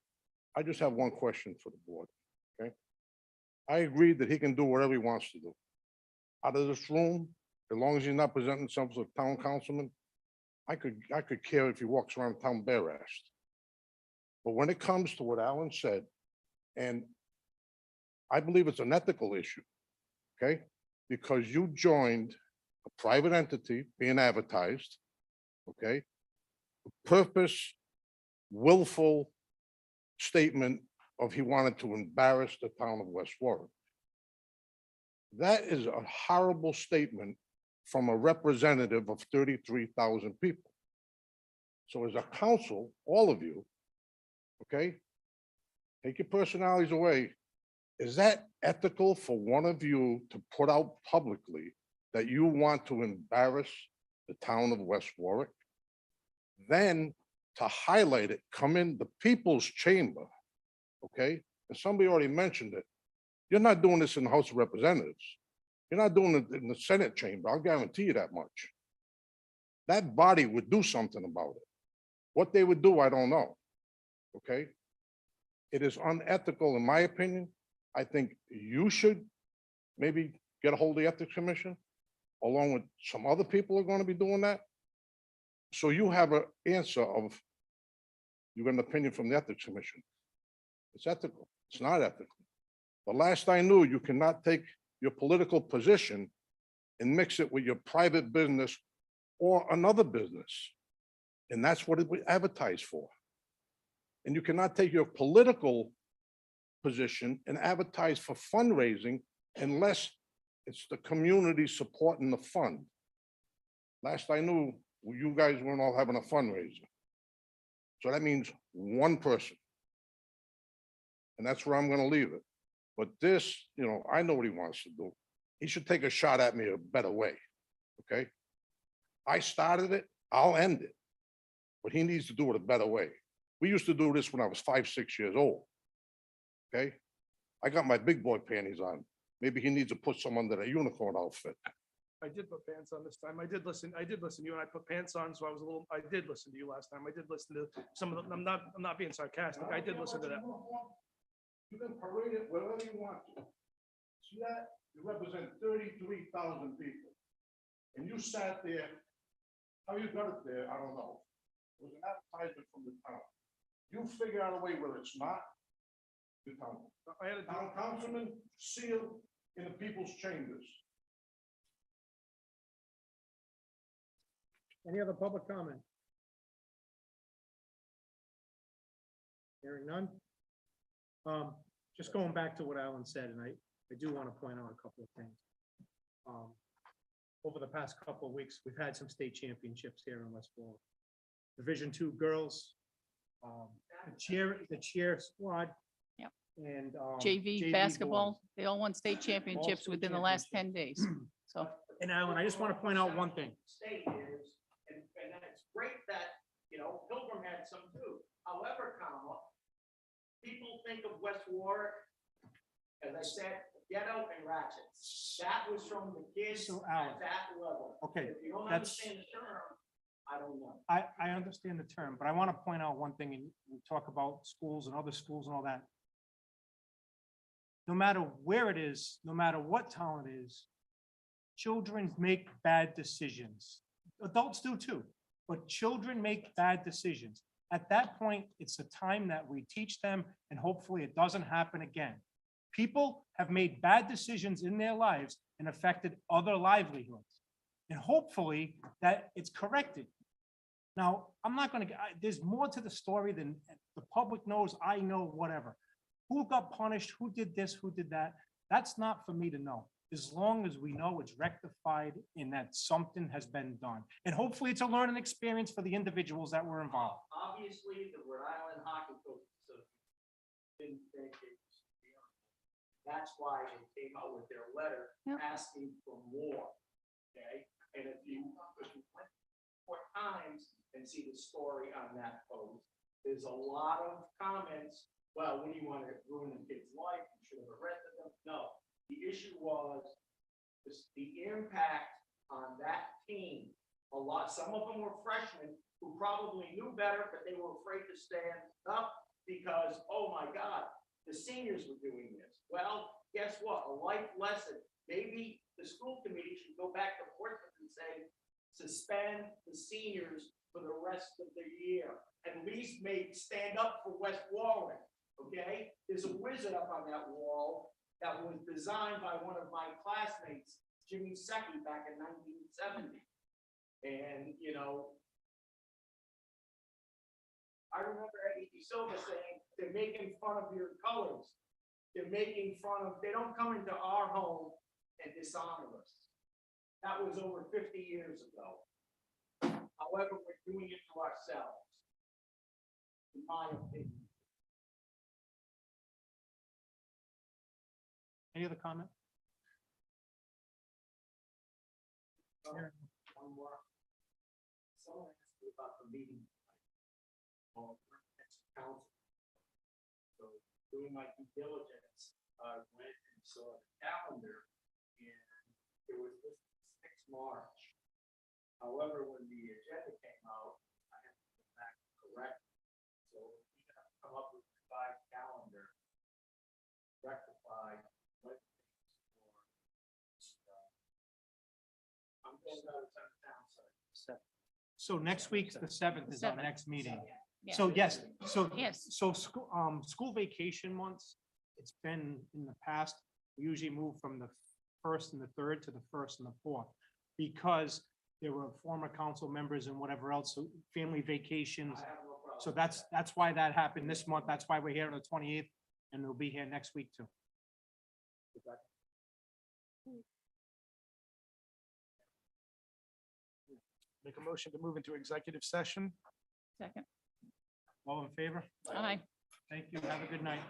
I just have one question for the board, okay? I agree that he can do whatever he wants to do. Out of this room, as long as he's not presenting himself as a town councilman, I could care if he walks around town bare-assed. But when it comes to what Alan said, and I believe it's an ethical issue, okay? Because you joined a private entity being advertised, okay? Purpose, willful statement of he wanted to embarrass the town of West Warwick. That is a horrible statement from a representative of 33,000 people. So as a council, all of you, okay, take your personalities away. Is that ethical for one of you to put out publicly that you want to embarrass the town of West Warwick? Then to highlight it, come in the people's chamber, okay? And somebody already mentioned it. You're not doing this in the House of Representatives. You're not doing it in the Senate chamber. I'll guarantee you that much. That body would do something about it. What they would do, I don't know. Okay? It is unethical, in my opinion. I think you should maybe get a hold of the Ethics Commission, along with some other people who are going to be doing that. So you have an answer of, you got an opinion from the Ethics Commission. It's ethical. It's not ethical. The last I knew, you cannot take your political position and mix it with your private business or another business. And that's what it was advertised for. And you cannot take your political position and advertise for fundraising unless it's the community supporting the fund. Last I knew, you guys weren't all having a fundraiser. So that means one person. And that's where I'm gonna leave it. But this, you know, I know what he wants to do. He should take a shot at me a better way, okay? I started it, I'll end it. But he needs to do it a better way. We used to do this when I was 5, 6 years old, okay? I got my big boy panties on. Maybe he needs to put some under that unicorn outfit. I did put pants on this time. I did listen to you and I put pants on, so I did listen to you last time. I did listen to some of the, I'm not being sarcastic. I did listen to that. You can parade it wherever you want to. See that? You represent 33,000 people. And you sat there, how you got it there, I don't know. It was an advertisement from the town. You figure out a way where it's not, the town. I had a Town councilman sealed in the people's chambers. Any other public comment? Hearing none. Just going back to what Alan said, and I do want to point out a couple of things. Over the past couple of weeks, we've had some state championships here in West Warwick. Division II girls, the cheer squad. Yep. And JV basketball, they all won state championships state within the last 10 days. So And Alan, I just want to point out one thing. State is, and it's great that, you know, Pilgrim had some too. However, comma, people think of West Warwick, as I said, ghetto and ratchets. That was from the kids So, Alan, at that level. okay, If you don't that's- understand the term, I don't know. I understand the term, but I want to point out one thing, and we talk about schools and other schools and all that. No matter where it is, no matter what town it is, children make bad decisions. Adults do too, but children make bad decisions. At that point, it's the time that we teach them, and hopefully it doesn't happen again. People have made bad decisions in their lives and affected other livelihoods. And hopefully that it's corrected. Now, I'm not gonna, there's more to the story than the public knows, I know, whatever. Who got punished, who did this, who did that? That's not for me to know. As long as we know it's rectified and that something has been done. And hopefully it's a learning experience for the individuals that were involved. Obviously, the Rhode Island Hockey Coach didn't think it was. That's why they came out with their letter Yep. asking for more, okay? And if you went 4 times and see the story on that post, there's a lot of comments, well, when you want to ruin a kid's life, you should have arrested them. No, the issue was the impact on that team. Some of them were freshmen who probably knew better, but they were afraid to stand up because, oh my God, the seniors were doing this. Well, guess what? A life lesson. Maybe the school committee should go back to Portsmouth and say, suspend the seniors for the rest of the year. At least stand up for West Warwick, okay? There's a wizard up on that wall that was designed by one of my classmates, Jimmy Secchi, back in 1970. And, you know, I remember Eddie Silva saying, they're making fun of your colors. They're making fun of, they don't come into our home and dishonor us. That was over 50 years ago. However, we're doing it to ourselves, in my opinion. Any other comment? One more. Someone asked me about the meeting. On next council. So doing my due diligence, went and saw the calendar and it was this 6 March. However, when the agenda came out, I had to go back and correct. So we have to come up with a revised calendar. Rectify. what things for, I'm going out of town, so. So next week, the 7th is our 7th. next meeting. Yeah. So yes, Yes. so school vacation months, it's been in the past, we usually move from the 1st and the 3rd to the 1st and the 4th. Because there were former council members and whatever else, so family vacations. So that's why that happened this month. That's why we're here on the 28th and we'll be here next week too. Make a motion to move into executive session. Second. All in favor? Aye. Thank you. Have a good night.